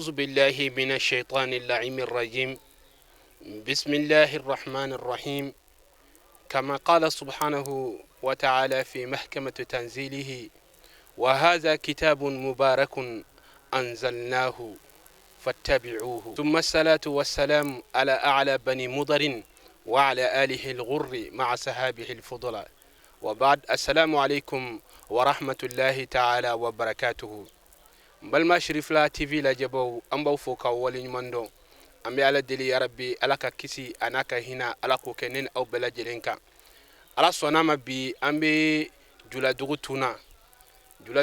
أعوذ بالله من الشيطان اللعين الرجيم. بسم الله الرحمن الرحيم. كما قال سبحانه وتعالى في محكمة تنزيله: وهذا كتاب مبارك أنزلناه فاتبعوه. ثم الصلاة والسلام على أعلى بني مضر وعلى آله الغر مع صحابه الفضلاء. وبعد، السلام عليكم ورحمة الله تعالى وبركاته. balma Shérif la TV la jabo ambaw fo ka wali nyumando ambe ala deli ya rabbi ala ka kisi anaka hina ala ko kenen aw bela jelenka ala sonama bi ambe jula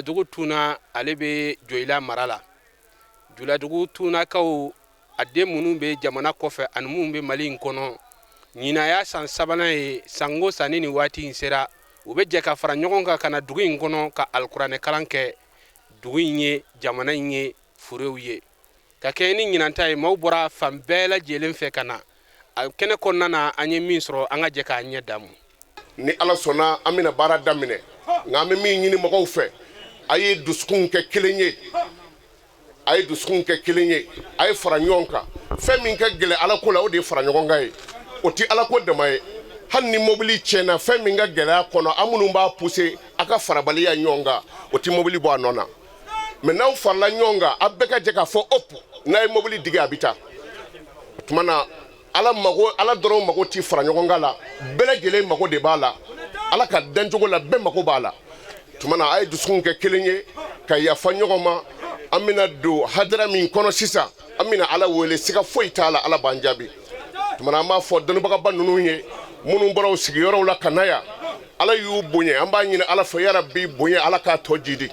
dugu tuna alebe joila marala jula dugu tuna kaw ade munu be jamana kofe an mun be mali nkono nyina ya san sabana e sango sanini wati insera ube je ka fara nyogonga kana dugu nkono ka alquran kalanke duguinye jamana nye furewye ka keni nyinanta e mawbura fambela jelen fe kana kene konna na anye minsro anga je ka anye damu ni ala sona amina bara damine ngame mi nyini mo ko fe ayi duskun ke kilenye ay fara nyonka fe min ka gele ala ko la o de fara nyonga e oti ala ko de mai hanni mobili chena fe min ga gele kono amunu ba pousser aka fara bali ya nyonga oti mobili bo anona maintenant farla nyonga abeka jeka fo op na mobili diga abita tumana ala mago ala doro mago ti fara nyonga la bele gele mago de bala ala ka danjogo la be mago bala tumana ay duskun ke kelenye ka ya fa nyogoma amina do hadra min kono sisa amina ala wele sika foi tala ala banjabi tumana ma fo donu baka banunu ye munu boro sigi yoro la kanaya ala yu bunye amba nyina ala fa ya rabbi bunye ala ka tojidi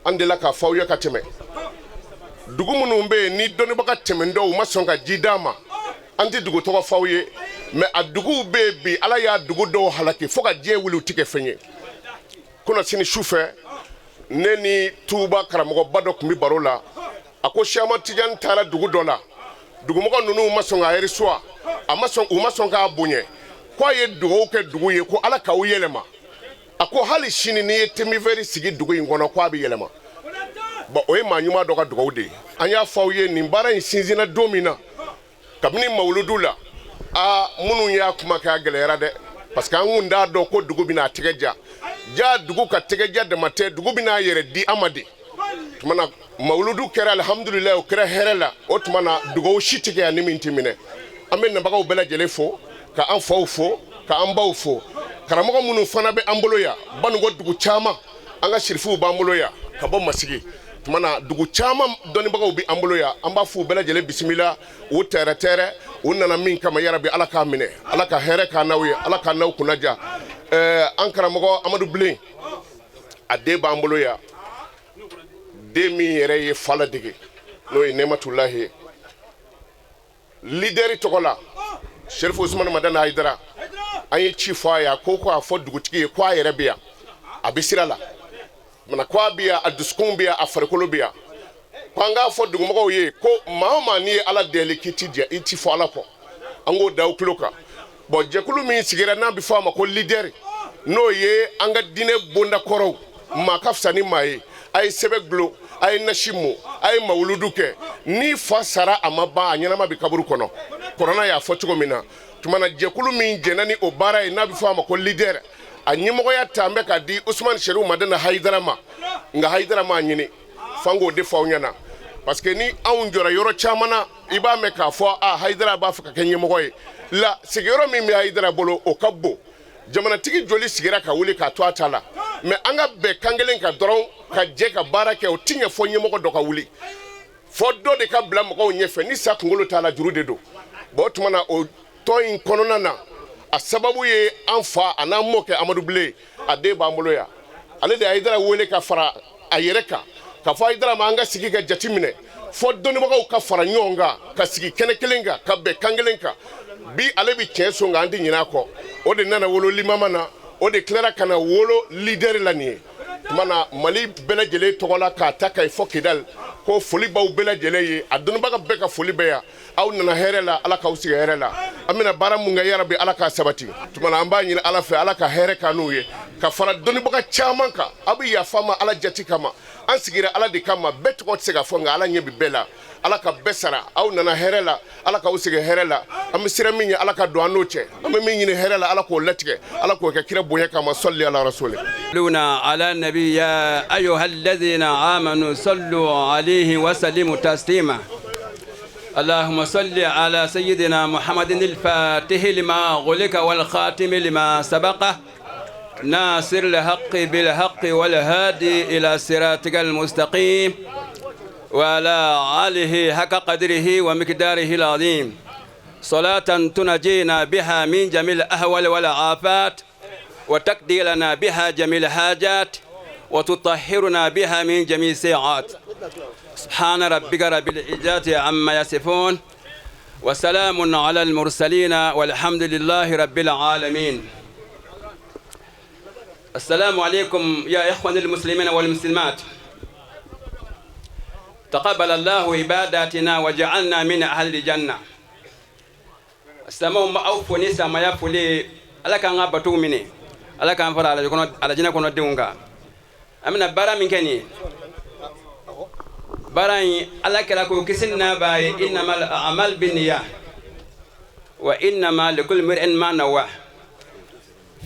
andela ka fawya ka teme dugu munu be ni doni baka teme ndo ma songa jidama anti dugu to fawye me adugu be bi ala ya dugu do halaki foka je wulu tike fenye kuna sini shufe neni tuba karamogo badok mi barola ako shama tijan tara dugu dola dugu mo nunu ma songa heri soa ama songa bunye kwa ye dugu ke dugu ye ko ala ka uyelema ako hali shini ni temi veri sigi dugu ingono kwa bi yelema ba oye manyuma doka dugu de anya fawye ni mbara insinzina domina kabini mauludula munu ya kuma ka gelera de parce que ngunda do ko dugu bina tigeja ja dugu ka tigeja de mate dugu bina yere di amade tumana mauludu kera alhamdulillah o kera herela o tumana dugu shitige ya nimi intimine amen na baka bela jelefo ka an fawfo ka an bawfo karamogo munu fana be amboloya banugo dugu chama anga shirifu ba amboloya ka bo masigi tumana dugu chama doni baga bi amboloya amba fu bela jele bismillah o tere o nana min kama yarabi ala ka mine ala ka here ka nawi ala ka naw kunaja an karamogo amadou blin ade ba amboloya de mi yere ye fala dige no e nematullahi leader tokola Sheriff Ousmane Madana Haidara ayi chifa ya koko afo dugutigi kwa yerebia abisirala mana kwa bia aduskumbia afarkolobia kwanga afo dugumogo ye ko maoma ni ala delikiti dia itifo alako ango daw kloka bo jekulu mi sigera na bifo ma ko leader no ye anga dine bonda koro makafsani mai ay sebeglo ay nashimu ay mauluduke ni fasara amaba anyana mabikaburu kono corona ya fotugo mina tumana jekulu min jenani obara e nabi fama ko leader anyimogo ya tambe ka di Ousmane Sherou Madana Haidara ma nga Haidara ma nyini fango de fawnyana parce que ni aunjora yoro chamana iba me ka fo Haidara ba fa ka kenyimogo e la sigero mi Haidara bolo o kabbo jamana tigi joli sigira ka wuli ka to atala me anga be kangelen ka doron ka je ka barake o tinye fo nyimogo do ka wuli fo do de ka bla mo nyefe ni sa kungolo tala jurude do bo tumana o toyin konona na asababu ye anfa anamoke Amadou Blé ade ba mboloya ale de Haidara wole ka fara ayereka ka fa Haidara manga sigi ka jatimine fo doni bako ka fara nyonga ka sigi kene kelenga ka be kangelenka bi ale bi chenso nga andi nyina ko o de nana wolo limamana o de clara kana wolo leader lani tumana mali bela jele togola ka taka ifo kidal ko foli baw bela jele ye adunu baga beka foli beya aw nana herela ala ka usiga herela amina bara munga yarabi ala ka sabati tumana amba nyina ala fe ala ka here kanu ye ka fara doni baga chamanka abi ya fama ala jati kama an sigira ala de kama bɛɛ tɔgɔ tɛ se ka fɔ nka ala ɲɛ bi bɛɛ la ala ka bɛɛ sara aw nana hɛrɛ la ala k'aw sigi hɛrɛ la an bɛ siran min ye ala ka don an n'o cɛ an bɛ min ɲini hɛrɛ la ala k'o latigɛ ala k'o kɛ kira bonya kama salli ala rasuli على النبي يا أيها الذين آمنوا صلوا عليه وسلموا تسليما اللهم صل على سيدنا محمد الفاتح لما غلق والخاتم لما سبقه ناصر الحق بالحق والهادي إلى صراطك المستقيم وعلى آله حق قدره ومقداره العظيم صلاة تنجينا بها من جميع الأهوال والعافات وتقضي لنا بها جميع الحاجات وتطهرنا بها من جميع السيئات سبحان ربك رب العزة عما يصفون وسلام على المرسلين والحمد لله رب العالمين. السلام عليكم يا إخوان المسلمين والمسلمات. تقبل الله عباداتنا وجعلنا من أهل الجنة. السماء ما أوفني سما يفولي على كان غبطوا مني على كان فرا على جنا كنا دونغا أمنا برا من كني برا على كلا كو كسننا باي إنما الأعمال بالنية وإنما لكل امرئ ما نوى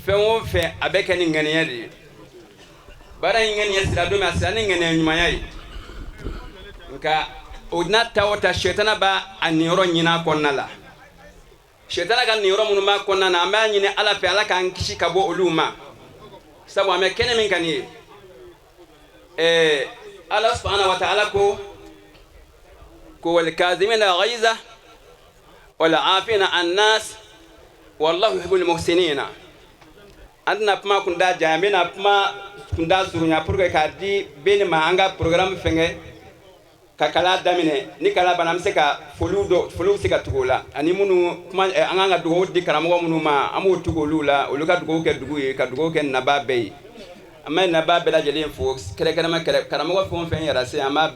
فهو في أبيك نغنيادي برا نغني سلادو ما سلاني نغني نماياي nka odna tawta shetana ba aniro nyina konnala shetana kan niro mun ma konna na ma nyine ala fe ala kan kishi kabo uluma sabu ame kene min kani Allah subhanahu wa ta'ala ko wal kazimina ghaiza wal afina annas wallahu yuhibbul muhsinina adna pma kunda jamina pma kunda surunya purga kardi beni ma anga program fenge kakala damine ni kala banam se ka folu se ka tugola ani munu kuma anga dugo di karamo munu ma amu tugolula oluka dugo ke dugo ye ka dugo ke nababe amma nababe la jeli fo kere karamo fo fen yara se amma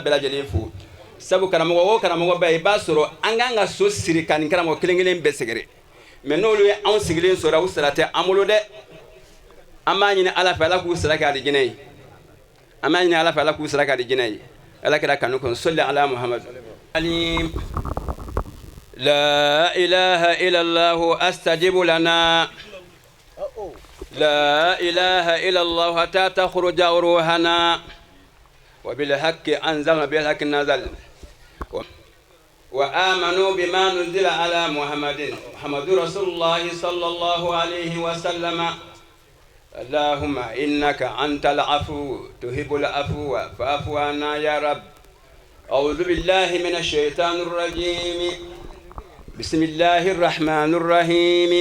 bela jeli fo sabu karamo ba ba soro anga so siri kan karamo kelengelen be segere mais no lu an sigilen sora usrate amulo de amma ni ala fa la ku saraka di jinay amma ni ala fa la ku saraka di jinay لكن كانوا صلى على محمد عليم لا إله إلا الله أستجب لنا لا إله إلا الله حتى تخرج روحنا وبالحق أنزلنا بالحق نزل وآمنوا بما نزل على محمد رسول الله صلى الله عليه وسلم اللهم إنك أنت العفو تحب العفو فاعف عنا يا رب أعوذ بالله من الشيطان الرجيم بسم الله الرحمن الرحيم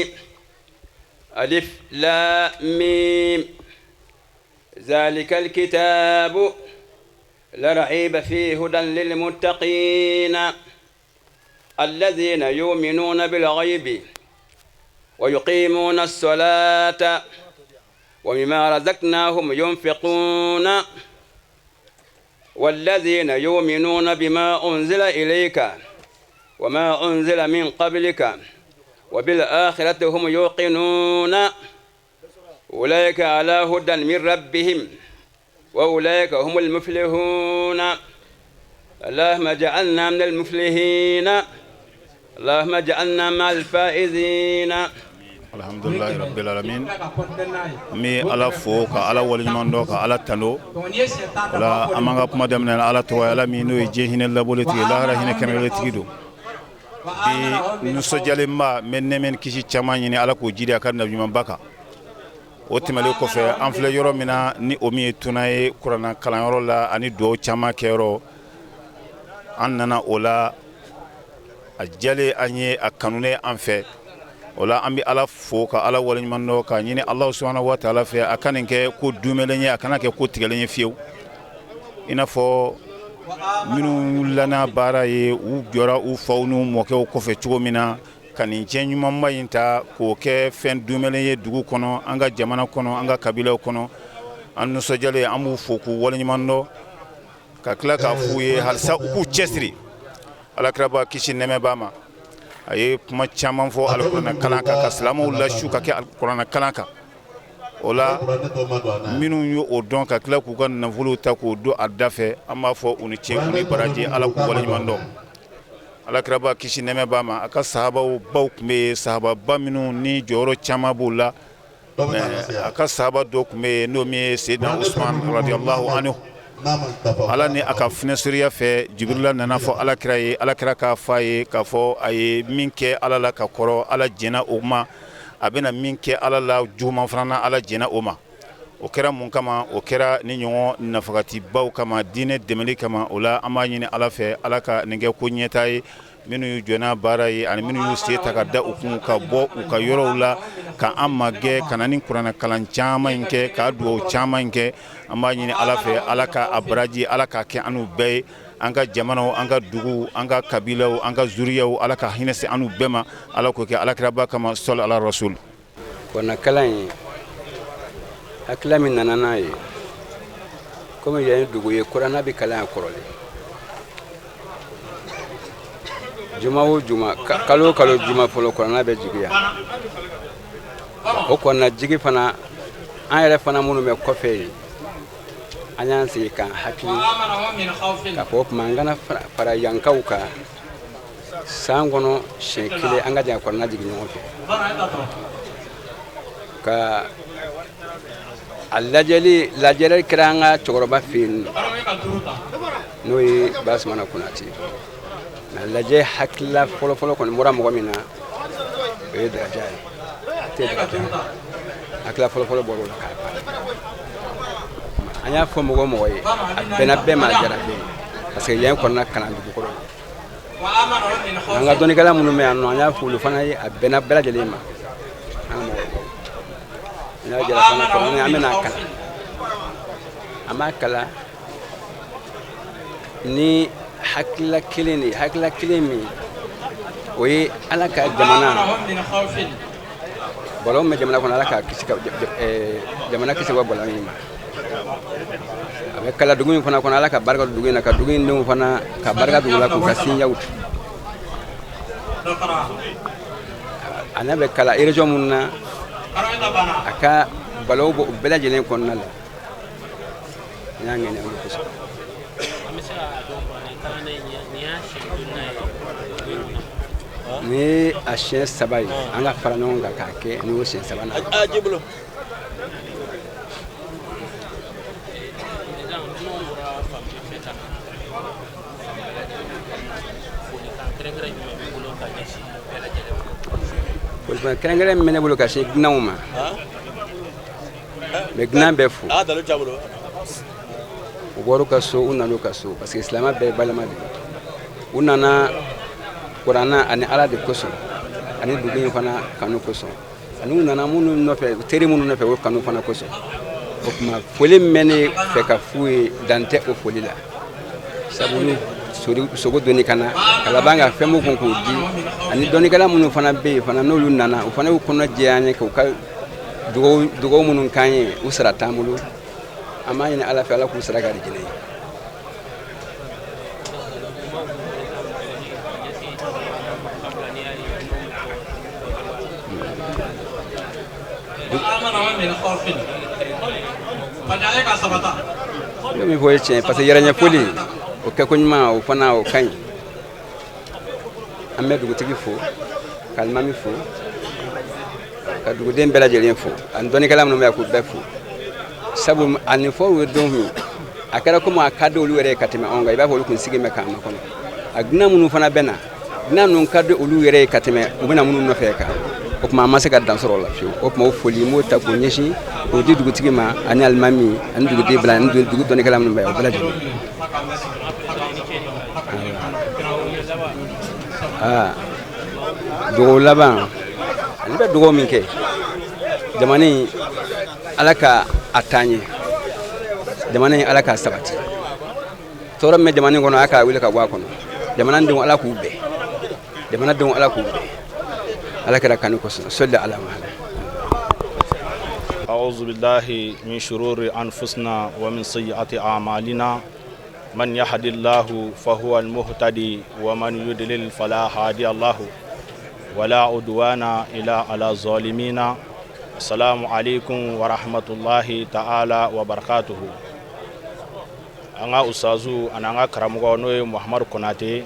ألف لام ميم ذلك الكتاب لا ريب فيه هدى للمتقين الذين يؤمنون بالغيب ويقيمون الصلاة ومما رزقناهم ينفقون والذين يؤمنون بما أنزل إليك وما أنزل من قبلك وبالآخرة هم يوقنون أولئك على هدى من ربهم وأولئك هم المفلحون اللهم اجعلنا من المفلحين اللهم اجعلنا مع الفائزين alhamdulillah rabbil alamin mi ala fo ka ala wali mando ka ala tando la amanga kuma demna ala to ala mi no je hinel la boleti la ra hine kamere tigido bi no sojale ma men kishi chamani ni ala ko jidi akar nabi man baka otimale ko fe anfle yoro mina ni omi tunaye qur'an kalan yoro la ani do chama kero annana ola ajale anye akanune anfe wala ambi ala fo ka ala wala nyimando ka nyini Allah subhanahu wa ta'ala fe akanin ke ko dumelenye akana ke ko tigelenye fiu ina fo minu lana bara ye u jora u faunu moke ko fe chomina kanin chenyuma mayinta ko ke fen dumelenye dugu kono anga jamana kono anga kabila kono annu sojale amu fo ko wala nyimando ka kla ka fuye halsa ku chesri ala kraba kishin neme bama aye kuma chaman fo alquran kalanka ka salamu la shuka ke alquran kalanka o la minnu y'o o dɔn ka tila k'u ka nafolo ta k'o don a da fɛ an b'a fɔ u ni ce u ni baraji ala k'u waleɲuman dɔn alakiraba kisi nɛmɛ b'a ma a ka sahabaw baw tun bɛ yen sahababa minnu ni jɔyɔrɔ caman b'u la a ka sahaba dɔ tun bɛ yen n'o min ye Seydina Usman radiyallahu anhu ala ni a ka finesiriya fɛ Jibrila nana fɔ alakira ye alakira k'a fɔ a ye k'a fɔ a ye min kɛ ala la ka kɔrɔ ala jɛna o ma a bɛna min kɛ ala la juguman fana na ala jɛna o ma o kɛra mun kama o kɛra ni ɲɔgɔn nafagatibaw kama diinɛ dɛmɛli kama o la an b'a ɲini ala fɛ ala ka nin kɛ ko ɲɛta ye minnu y'u jɔna baara ye ani minnu y'u se ta ka da u kun ka bɔ u ka yɔrɔw la ka an magɛ ka na ni kuranɛ kalan caman in kɛ ka duwawu caman in kɛ an b'a ɲini ala fɛ ala ka a baraji ala ka kɛ anu bɛɛ ye an ka jamanaw an ka duguw an ka kabilaw an ka zuriyaw ala ka hinɛ se anu bɛɛ ma ala k'o kɛ alakiraba kama sɔli ala rasul kɔnɔ kalan in hakilila min nana n'a ye komi yan ye dugu ye kuranɛ bɛ kalan yan kɔrɔlen juma o juma kalo o kalo juma fɔlɔ kuranɛ bɛ jigi yan o kɔnɔna jigi fana an yɛrɛ fana minnu bɛ kɔfɛ yen an y'an sigi k'an hakili k'a fɔ o tuma an kana fara yankaw kan san kɔnɔ siɲɛ kelen an ka jan kuranɛ jigi ɲɔgɔn fɛ ka a lajɛli kɛra an ka cɛkɔrɔba fɛ yen n'o ye Basumana Konate nka lajɛ hakilila fɔlɔfɔlɔ kɔni bɔra mɔgɔ min na o ye Daraja ye a tɛ Daraja hakilila fɔlɔfɔlɔ bɔra o la k'a ban an y'a fɔ mɔgɔ o mɔgɔ ye a bɛnna bɛɛ ma a diyara bɛɛ ye parce que yan kɔnɔna kalan dugukɔrɔ an ka dɔnnikɛla minnu bɛ yan nɔ an y'a fɔ olu fana ye a bɛnna bɛɛ lajɛlen ma an ka mɔgɔ n y'a jira fana kɔnɔ an bɛna kalan an b'a kalan ni hakilila kelen de hakilila kelen min o ye ala ka jamana bɔlɔn bɛ jamana kɔnɔ ala ka kisi ka jamana kisi ka bɔlɔn in ma a bɛ kala dugu in fana kɔnɔ ala ka barika dugu in na ka dugu in denw fana ka barika dugu la k'u ka sinyaw a n'a bɛ kala région minnu na a ka balaw bɔ bɛɛ lajɛlen kɔnɔna la n y'a ŋɛnɛ o kosɔn ni a siɲɛ 3 ye an ka fara ɲɔgɔn kan k'a kɛ ni o siɲɛ 3nan politique kɛrɛnkɛrɛn min bɛ ne bolo ka se dunanw ma mais dunan bɛɛ fo u bɔra u ka so u nana u ka so parce que silamɛ bɛɛ ye balima de u nana kuranna ani ala de kosɔn ani dugu in fana kanu kosɔn ani u nana minnu nɔfɛ teri minnu nɔfɛ o kanu fana kosɔn o tuma foli min bɛ ne fɛ ka f'u ye dan tɛ o foli la sabu n'u sogo donni ka na ka laban ka fɛn mun kun k'o di ani dɔnnikɛla minnu fana bɛ yen fana n'olu nana u fana y'u kɔnɔ jɛya an ye k'u ka dugawu minnu k'an ye u sara t'an bolo an b'a ɲini ala fɛ ala k'u sara ka di jinɛ ye n bɛ min fɔ ye tiɲɛ parce que yɛrɛɲɛfoli o kɛ ko ɲuman o fana o ka ɲi an bɛ dugutigi fo ka alimami fo ka duguden bɛɛ lajɛlen fo ani dɔnnikɛla minnu bɛ yan k'u bɛɛ fo sabu a nin fɔ u ye don min a kɛra komi a ka di olu yɛrɛ ye ka tɛmɛ anw kan i b'a fɔ olu tun sigilen bɛ k'an makɔnɔ a dunan minnu fana bɛ na dunan ninnu ka di olu yɛrɛ ye ka tɛmɛ u bɛna minnu nɔfɛ kan o tuma an ma se ka dan sɔrɔ o la fiyewu o tuma o foli n b'o ta k'o ɲɛsin k'o di dugutigi ma ani alimami ani duguden bila ani dugu dɔnnikɛla minnu bɛ yan o bɛɛ lajɛlen dugawu laban ani bɛ dugawu min kɛ jamana in ala ka a taa ɲɛ jamana in ala ka sabati tɔɔrɔ min bɛ jamana in kɔnɔ ala k'a wuli ka bɔ a kɔnɔ jamanadenw ala k'u bɛn jamanadenw ala k'u bɛn ala kɛra kanu kosɔn sɔli ala Muhammad أعوذ بالله من شرور أنفسنا ومن سيئات أعمالنا من يهد الله فهو المهتدي ومن يضلل فلا هادي له ولا عدوان إلا على الظالمين assalamu alaikum wa rahmatullahi ta'ala wa barakatuhu. Anga usazu ananga karamogo no Muhammad Konate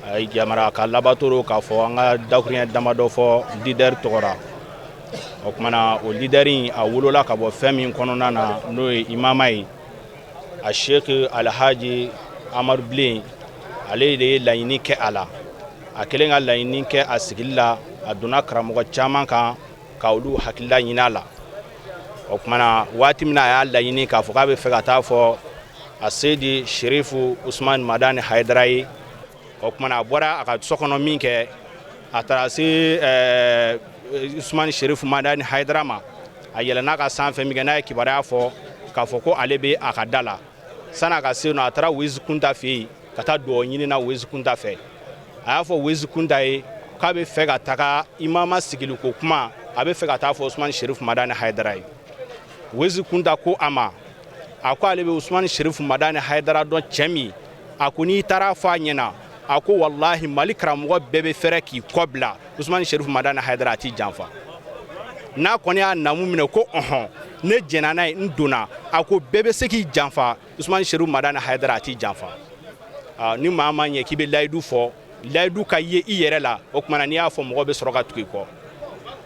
ay jamara ka labatoro ka fo anga dakurien damado fo leader togora o kumana o leaderin a wolola ka bo femi konona na no imamai a Sheikh Alhaji Amar Blin ale de layini ke ala a kelenga layini ke asigilla aduna karamogo chaman kan ka olu hakilla nyinala o kumana wati mina ya layini ka fo ka be fe ka ta fo a Seydi Sherifu Usman Madani Haidara o kumana bora aka sokono min ke atara se Usman Sherifu Madani Haidara ma a yelena ka sanfɛ min kɛ n'a ye kibaruya fɔ k'a fɔ ko ale bɛ a ka da la sana ka se no a taara Wezi Kunta fɛ yen ka taa dugawu ɲini na Wezi Kunta fɛ a y'a fɔ Wezi Kunta ye k'a bɛ fɛ ka taga imama sigiliko kuma a bɛ fɛ ka taa fɔ Usman Sherifu Madani Haidara ye Wezi Kunta ko a ma a ko ale bɛ Usman Sherifu Madani Haidara dɔn cɛ min a ko n'i taara fɔ a ɲɛna a ko wallahi Mali karamɔgɔ bɛɛ bɛ fɛrɛ k'i kɔ bila Usman Sherifu Madani Haidara a t'i janfa n'a kɔni y'a namu minɛ ko ne jɛnna n'a ye n donna a ko bɛɛ bɛ se k'i janfa Usman Sherifu Madani Haidara a t'i janfa ni maa ma ɲɛ k'i bɛ layidu fɔ layidu ka ye i yɛrɛ la o kumana n'i y'a fɔ mɔgɔ bɛ sɔrɔ ka tugu i kɔ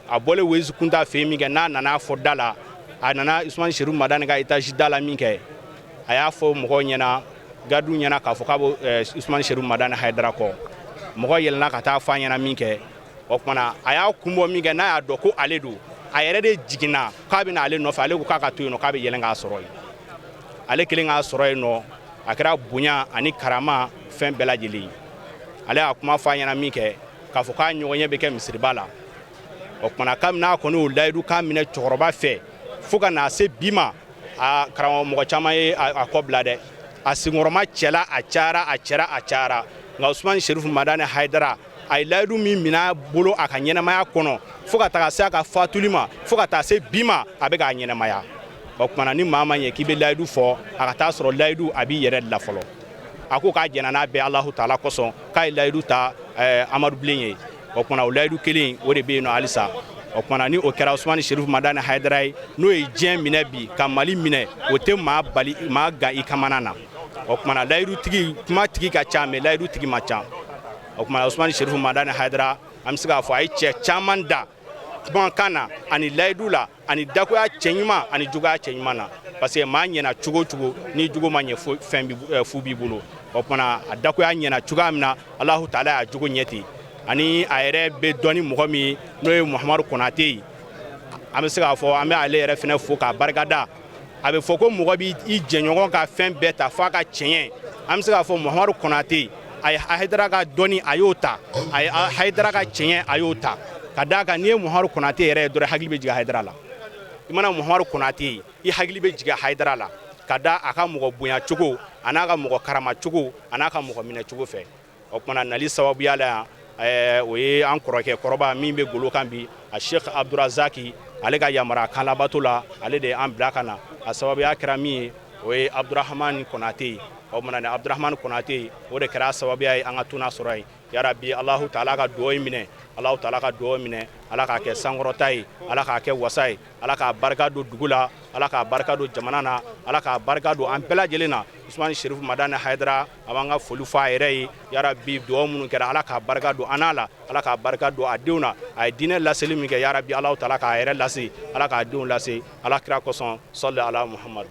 a bɔlen Wezi Kunta fɛ yen min kɛ n'a nana fɔ da la a nana Usman Sherifu Madani ka étage da la min kɛ a y'a fɔ mɔgɔw ɲɛna gadu ɲɛna k'a fɔ k'a bɛ Usman Sherifu Madani Haidara kɔ mɔgɔ yɛlɛnna ka taa fɔ a ɲɛna min kɛ o kumana a y'a kunbɔ min kɛ n'a y'a dɔn ko ale don a yɛrɛ de jiginna k'a bɛ na ale nɔfɛ ale ko k'a ka to yen nɔ k'a bɛ yɛlɛn k'a sɔrɔ yen ale kelen k'a sɔrɔ yen nɔ a kɛra bonya ani karama fɛn bɛɛ lajɛlen ale y'a kuma fɔ a ɲɛna min kɛ k'a fɔ k'a ɲɔgɔnye bɛ kɛ misiriba la o kumana kabini n'a kɔni y'o layidu k'a minɛ cɛkɔrɔba fɛ fo ka na se bi ma a karamɔgɔ mɔgɔ caman ye a kɔ bila dɛ a sigiyɔrɔma cɛla a cayara nka Usman Sherifu Madani Haidara a ye layidu min minɛ bolo a ka ɲɛnamaya kɔnɔ fo ka taga se a ka fatuli ma fo ka taa se bi ma a bɛ k'a ɲɛnamaya o kumana ni maa ma ɲɛ k'i bɛ layidu fɔ a ka taa sɔrɔ layidu a b'i yɛrɛ la fɔlɔ a ko k'a jɛnna n'a bɛɛ Alahu Taala kosɔn k'a ye layidu ta Amadu Bilen ye o kumana o layidu kelen o de bɛ yen nɔ halisa o kumana ni o kɛra Usman Sherifu Madani Haidara ye n'o ye diɲɛ minɛ bi ka Mali minɛ o tɛ maa bali maa gan i kamana na o kumana layidu tigi kuma tigi ka ca mais layidu tigi ma ca o kumana Usman Sherifu Madani Haidara an bɛ se k'a fɔ a ye cɛ caman da kumakan na ani layidu la ani dakoya cɛ ɲuman ani juguya cɛ ɲuman na parce que maa ɲɛna cogo o cogo ni jugu ma ɲɛ fɛn fu b'i bolo o kumana a dakoya ɲɛna cogoya min na Alahu Taala y'a jogo ɲɛ ten ani a yɛrɛ bɛ dɔn ni mɔgɔ min ye n'o ye Muhamadu Konate ye an bɛ se k'a fɔ an bɛ ale yɛrɛ fana fo k'a barikada a bɛ fɔ ko mɔgɔ b'i jɛɲɔgɔn ka fɛn bɛɛ ta f'a ka tiɲɛ an bɛ se k'a fɔ Muhamadu Konate a ye Haidara ka dɔnni a y'o ta a ye Haidara ka tiɲɛ a y'o ta ka d'a kan n'i ye Muhamadu Konate yɛrɛ ye dɔrɔn hakili bɛ jigin Haidara la i mana Muhamadu Konate ye i hakili bɛ jigin Haidara la ka da a ka mɔgɔ bonya cogo a n'a ka mɔgɔ karama cogo a n'a ka mɔgɔ minɛ cogo fɛ o kumana nali sababuya la yan o ye an kɔrɔkɛ kɔrɔba min bɛ golo kan bi a Sheikh Abdurazaki ale ka yamara kan labato la ale de an bila ka na a sababuya kɛra min ye o ye Abdurahmani Konate ye o kumana ni Abdurahmani Konate o de kɛra sababuya ye an ka tuna sɔrɔ ye yarabi Alahu Taala ka duwawu minɛ Alahu Taala ka duwawu minɛ Ala k'a kɛ sankɔrɔta ye Ala k'a kɛ wasa ye Ala k'a barika don dugu la Ala k'a barika don jamana na Ala k'a barika don an bɛɛ lajɛlen na Usman Sherifu Madani Haidara a b'an ka foli fɔ a yɛrɛ ye yarabi duwawu minnu kɛra Ala k'a barika don an n'a la Ala k'a barika don a denw na a ye diinɛ laseli min kɛ yarabi Alahu Taala k'a yɛrɛ lase Ala k'a denw lase Ala kira kosɔn sɔli ala Muhammad.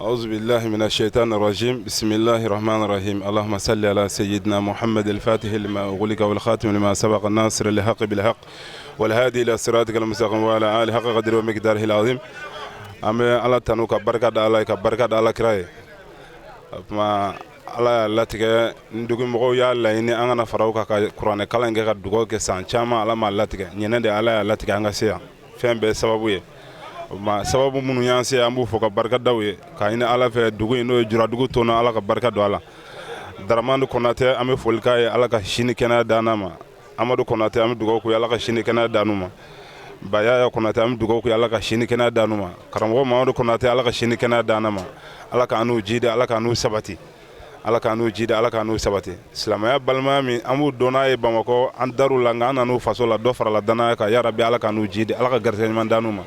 أعوذ بالله من الشيطان الرجيم بسم الله الرحمن الرحيم اللهم صل على سيدنا محمد الفاتح لما أغلق والخاتم لما سبق الناصر الحق بالحق والهادي إلى صراطك المستقيم وعلى آله حق قدره ومقداره العظيم أما الله تنوك بركة الله كبركة الله كراي ما الله لا تك ندوكي مغو يا الله إني أنا فراوك كقرآن كلام كذا دوكو كسان شاما الله ما لا تك ينادي الله لا تك أنا سيا فهم بسببه ma sababu minnu y'an se an b'u fɔ ka barika daw ye ka ɲini Ala fɛ dugu in n'o ye Juradugu tɔnɔ Ala ka barika don a la Daramani Konate an bɛ foli k'a ye Ala ka sini kɛnɛya d'an ma Amadu Konate an bɛ dugawu k'u ye Ala ka sini kɛnɛya d'an ma Bayaya Konate an bɛ dugawu k'u ye Ala ka sini kɛnɛya d'an ma karamɔgɔ Mamadu Konate Ala ka sini kɛnɛya d'an ma Ala ka n'u jidi Ala ka n'u sabati ala kanu jidi ala kanu sabati silamaya balma mi amu dona e Bamako an daru la ngana nu faso la do fara la dana ka ya rabbi ala kanu jidi ala ka garse man danuma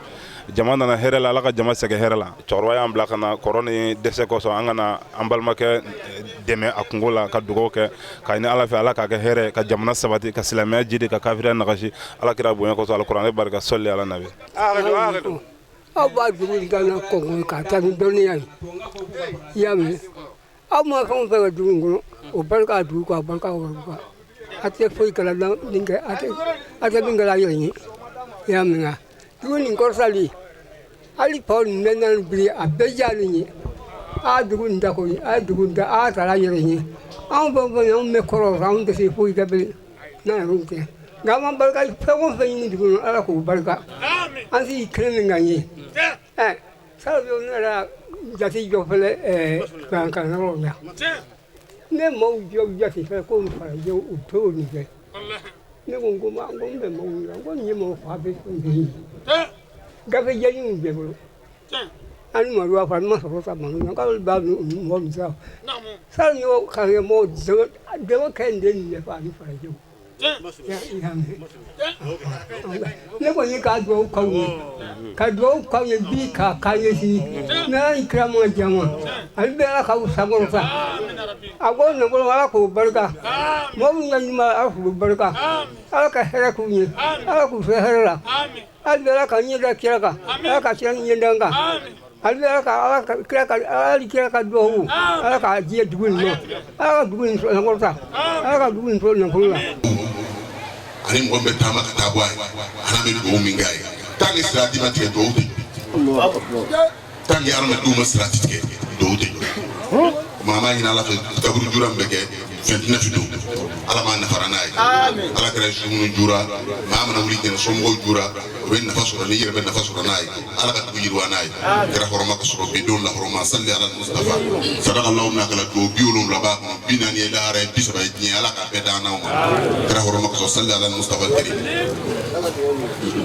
jamana na herela ala ka jama sege herela chorwa ya mbla kana korone dese ko so angana ambalma ke deme akungola ka dugo ke ka ni ala fe ala ka ke here ka jamana sabati ka silamaya jidi ka kafira na gashi ala kira bunya ko so alquran barka salli ala nabi aba dugu gana ko ka ta duniya yami amma kan fa dugu o barka dugu ka barka barka ate foi kala dinga ate bingala yoni yamna dugu ni korsali ali paul menan bi abejali ni a dugu ndako a dugu da a tala yoni an bo me koro round se foi gabe na runte gama barka fa won fa ni dugu ala ko barka amen ansi krenen ngani salvio nera jati jo fele kan ro ya ne mo jo jati fe ko fa jo uto ni ke ne ko ma be mo ngo ni mo fa be ni gabe jani ni be bo ani mo ro fa ma so sa mo ka ba mo mi sa salvio ka mo de kan de ni fa ni fa jo ne ko ni ka do ko ye bi ka ye si na ikramo jama albera ka usagoro sa ago ne ko wala ko barka mo ngani ma afu barka ala ka hera ku ni ala ku fe hera albera ka ni da kira ka ala ka kira ni ndanga albera ka ala ka kira ka do ala ka ji dugun mo ala dugun so ngoro sa ala ka dugun so ngoro la ani ngombe tama katabwa ana be do mingai tangi strati ma tie do uti tangi arma do ma strati ke do uti mama ina la fe taburu juram beke fentina fi do ala ma na faranai amen ala kare sunu jura mama na wuri den somgo jura ben na fasura ni yere na fasura nai ala ka ko yirwa nai kara horoma ko so bi do la horoma salli ala mustafa sadaqa allah na kala do biulum la ba binani la ara bisra ni ala ka be dana o kara horoma ko salli ala mustafa karim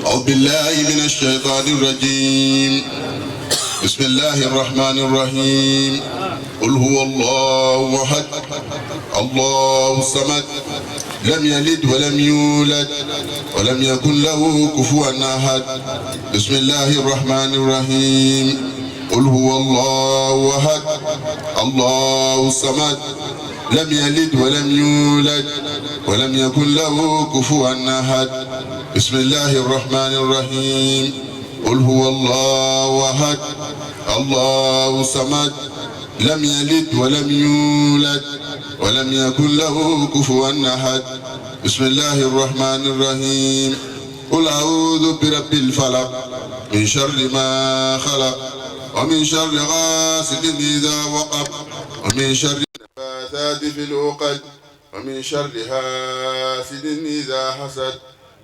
أعوذ بالله من الشيطان الرجيم بسم الله الرحمن الرحيم قل هو الله أحد الله الصمد لم يلد ولم يولد ولم يكن له كفوا أحد بسم الله الرحمن الرحيم قل هو الله أحد الله الصمد لم يلد ولم يولد ولم يكن له كفوا أحد بسم الله الرحمن الرحيم قل هو الله أحد الله الصمد لم يلد ولم يولد ولم يكن له كفوا أحد بسم الله الرحمن الرحيم قل أعوذ برب الفلق من شر ما خلق ومن شر غاسق إذا وقب ومن شر النفاثات في العقد ومن شر حاسد إذا حسد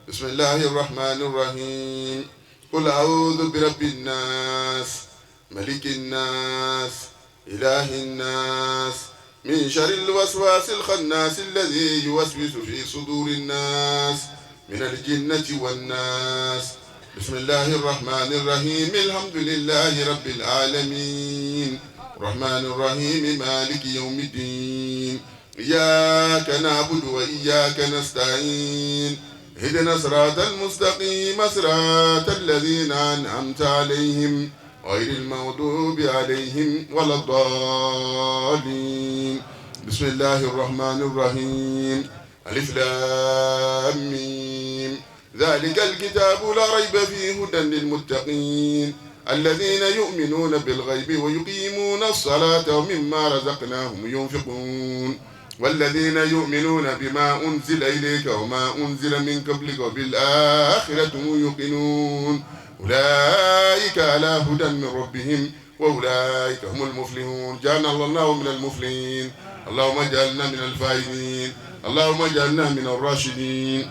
بسم الله الرحمن الرحيم قل أعوذ برب الناس ملك الناس إله الناس من شر الوسواس الخناس الذي يوسوس في صدور الناس من الجنة والناس بسم الله الرحمن الرحيم الحمد لله رب العالمين الرحمن الرحيم مالك يوم الدين إياك نعبد وإياك نستعين اهدنا صراط المستقيم صراط الذين أنعمت عليهم غير المغضوب عليهم ولا الضالين بسم الله الرحمن الرحيم ألف لام ميم ذلك الكتاب لا ريب فيه هدى للمتقين الذين يؤمنون بالغيب ويقيمون الصلاة ومما رزقناهم ينفقون والذين يؤمنون بما أنزل إليك وما أنزل من قبلك وبالآخرة هم يوقنون أولئك على هدى من ربهم وأولئك هم المفلحون جعلنا الله من المفلحين اللهم اجعلنا من الفائزين اللهم اجعلنا من الراشدين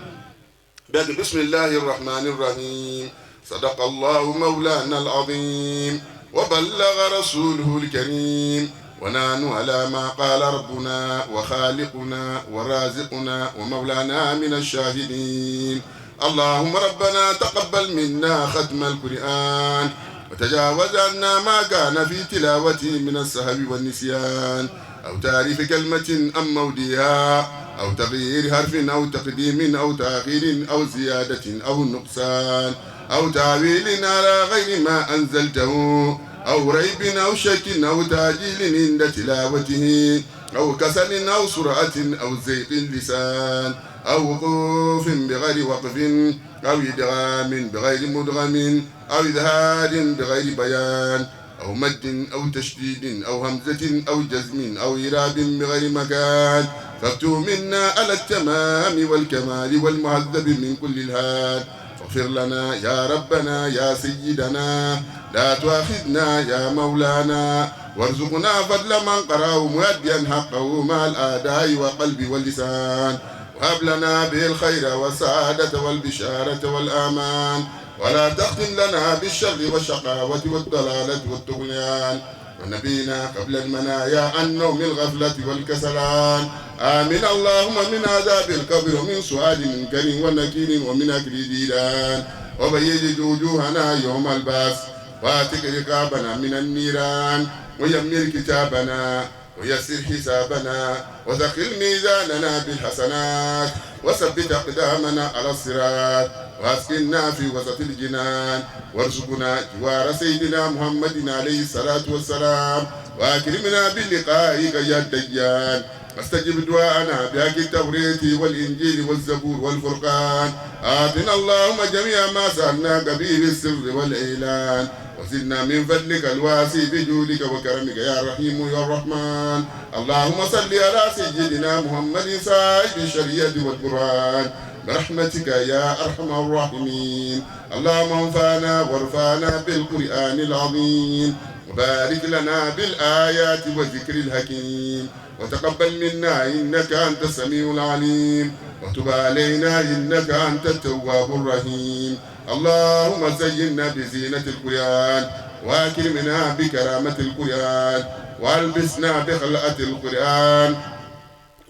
بسم الله الرحمن الرحيم صدق الله مولانا العظيم وبلغ رسوله الكريم ونحن على ما قال ربنا وخالقنا ورازقنا ومولانا من الشاهدين اللهم ربنا تقبل منا ختم القرآن وتجاوز عنا ما كان في تلاوته من السهو والنسيان أو تعريف كلمة أم موديها أو تغيير حرف أو تقديم أو تأخير أو زيادة أو نقصان أو تعويل على غير ما أنزلته أو ريب أو شك أو تعجيل عند تلاوته أو كسل أو سرعة أو زيق اللسان أو وقوف بغير وقف أو إدغام بغير مدغم أو إظهار بغير بيان أو مد أو تشديد أو همزة أو جزم أو إراب بغير مكان فاكتب منا على التمام والكمال والمهذب من كل الهاد فاغفر لنا يا ربنا يا سيدنا لا تؤاخذنا يا مولانا وارزقنا فضل من قرأه مؤديا حقه مع الآداء والقلب واللسان وهب لنا به الخير والسعادة والبشارة والآمان ولا تختم لنا بالشر والشقاوة والضلالة والطغيان ونبينا قبل المنايا عن نوم الغفلة والكسلان آمين اللهم من عذاب القبر ومن سؤال منكر ونكير ومن أكل ديدان وبيض وجوهنا يوم البعث واتق رقابنا من النيران ويمر كتابنا ويسر حسابنا وثقل ميزاننا بالحسنات وثبت أقدامنا على الصراط واسكننا في وسط الجنان وارزقنا جوار سيدنا محمد عليه الصلاة والسلام وأكرمنا بلقائك يا الديان واستجب دعاءنا بحق التوراة والإنجيل والزبور والفرقان آتنا اللهم جميع ما سألناك به بالسر والإعلان وزدنا من فضلك الواسع بجودك وكرمك يا رحيم يا الرحمن اللهم صل على سيدنا محمد صاحب الشريعة والقرآن برحمتك يا أرحم الراحمين اللهم انفعنا وارفعنا بالقرآن العظيم وبارك لنا بالآيات والذكر الحكيم وتقبل منا إنك أنت السميع العليم وتب علينا إنك أنت التواب الرحيم اللهم زينا بزينة القرآن وأكرمنا بكرامة القرآن والبسنا بخلقة القرآن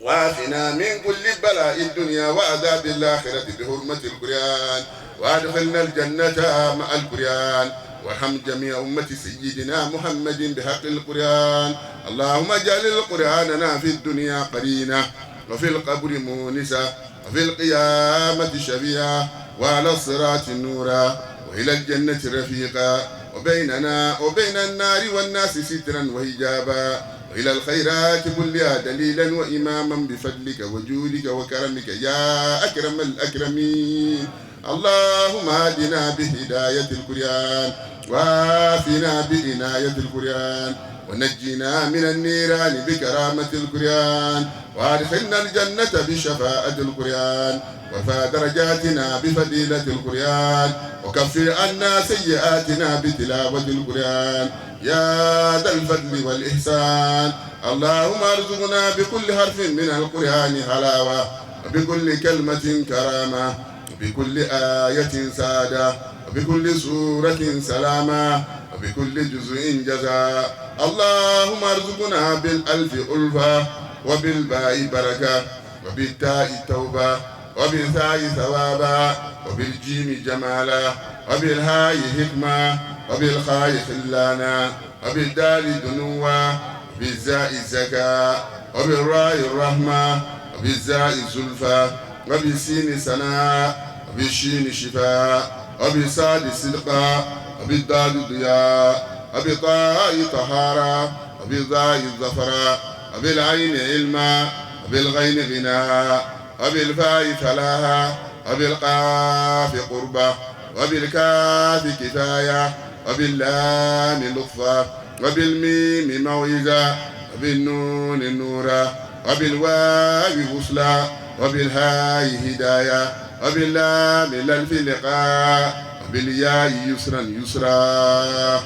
وعافنا من كل بلاء الدنيا وعذاب الآخرة بحرمة القرآن وادخلنا الجنة مع القرآن وارحم جميع أمة سيدنا محمد بحق القرآن اللهم اجعل القرآننا في الدنيا قرينة وفي القبر مونسة وفي القيامة شفيعة وعلى الصراط نورا وإلى الجنة رفيقا وبيننا وبين النار والناس سترا وحجابا وإلى الخيرات كلها دليلا وإماما بفضلك وجودك وكرمك يا أكرم الأكرمين اللهم هدنا بهداية القرآن وافنا بعناية القرآن ونجنا من النيران بكرامة القرآن وادخلنا الجنة بشفاعة القرآن وارفع درجاتنا بفضيلة القرآن وكفر عنا سيئاتنا بتلاوة القرآن يا ذا الفضل والإحسان اللهم ارزقنا بكل حرف من القرآن حلاوة وبكل كلمة كرامة وبكل آية سادة وبكل سورة سلامة وبكل جزء جزاء اللهم ارزقنا بالألف ألفة وبالباء بركة وبالتاء توبة وبالثاء ثوابا وبالجيم جمالا وبالهاء حكمة وبالخاء خلانا وبالدال دنوا وبالزاء زكاة وبالراء الرحمة وبالزاء زلفى وبالسين سناء وبالشين شفاء وبالصاد صدقا وبالضاد ضياء وبالطاء طهارة وبالضاء ظفرا وبالعين علما وبالغين غناء وبالفاء فلاها وبالقاف قربة وبالكاف كفاية وباللام لطفة وبالميم موعظة وبالنون النورة وبالواو وصلا وبالهاء هداية وباللام للف لقاء وبالياء يسرا يسرا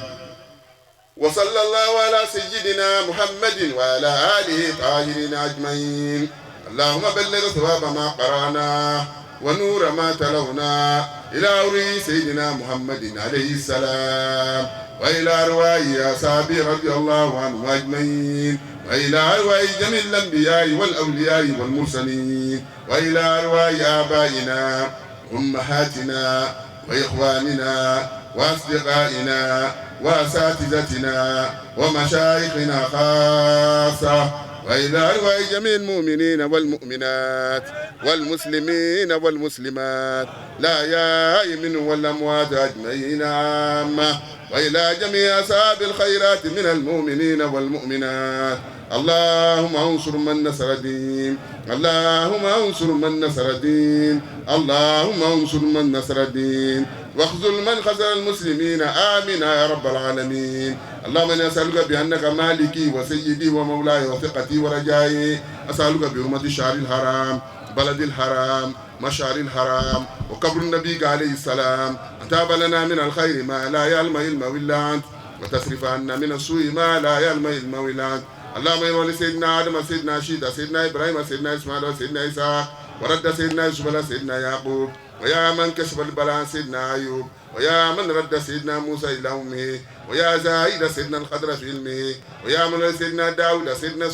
وصلى الله على سيدنا محمد وعلى آله الطاهرين أجمعين اللهم بلغ ثواب ما قرأنا ونور ما تلونا إلى أولي سيدنا محمد عليه السلام وإلى أرواح أصحابه رضي الله عنهم أجمعين وإلى أرواح جميع الأنبياء والأولياء والمرسلين وإلى أرواح آبائنا وأمهاتنا وإخواننا وأصدقائنا وأساتذتنا ومشايخنا خاصة وإلى أرواح جميع المؤمنين والمؤمنات والمسلمين والمسلمات لا يا منهم والأموات أجمعين عامة وإلى جميع أصحاب الخيرات من المؤمنين والمؤمنات. اللهم انصر من نصر الدين، اللهم انصر من نصر الدين، اللهم انصر من نصر الدين، واخذل من خذل المسلمين. آمين يا رب العالمين. اللهم إني أسألك بأنك مالكي وسيدي ومولاي وثقتي ورجائي، أسألك بحرمة الشهر الحرام، بلد الحرام، مشعر الحرام، وقبر النبي عليه السلام، أن تهب لنا من الخير ما لا يعلم علمه إلا أنت، وتصرف عنا من السوء ما لا يعلم علمه إلا أنت. اللهم إن سيدنا آدم، سيدنا شيدا، سيدنا إبراهيم، سيدنا إسماعيل، وسيدنا إسحاق، ورد سيدنا يوسف، سيدنا يعقوب، ويا من كشف البلاء سيدنا أيوب، ويا من رد سيدنا موسى إلى أمه، ويا زايد سيدنا الخضر في علمه، ويا من سيدنا داود، سيدنا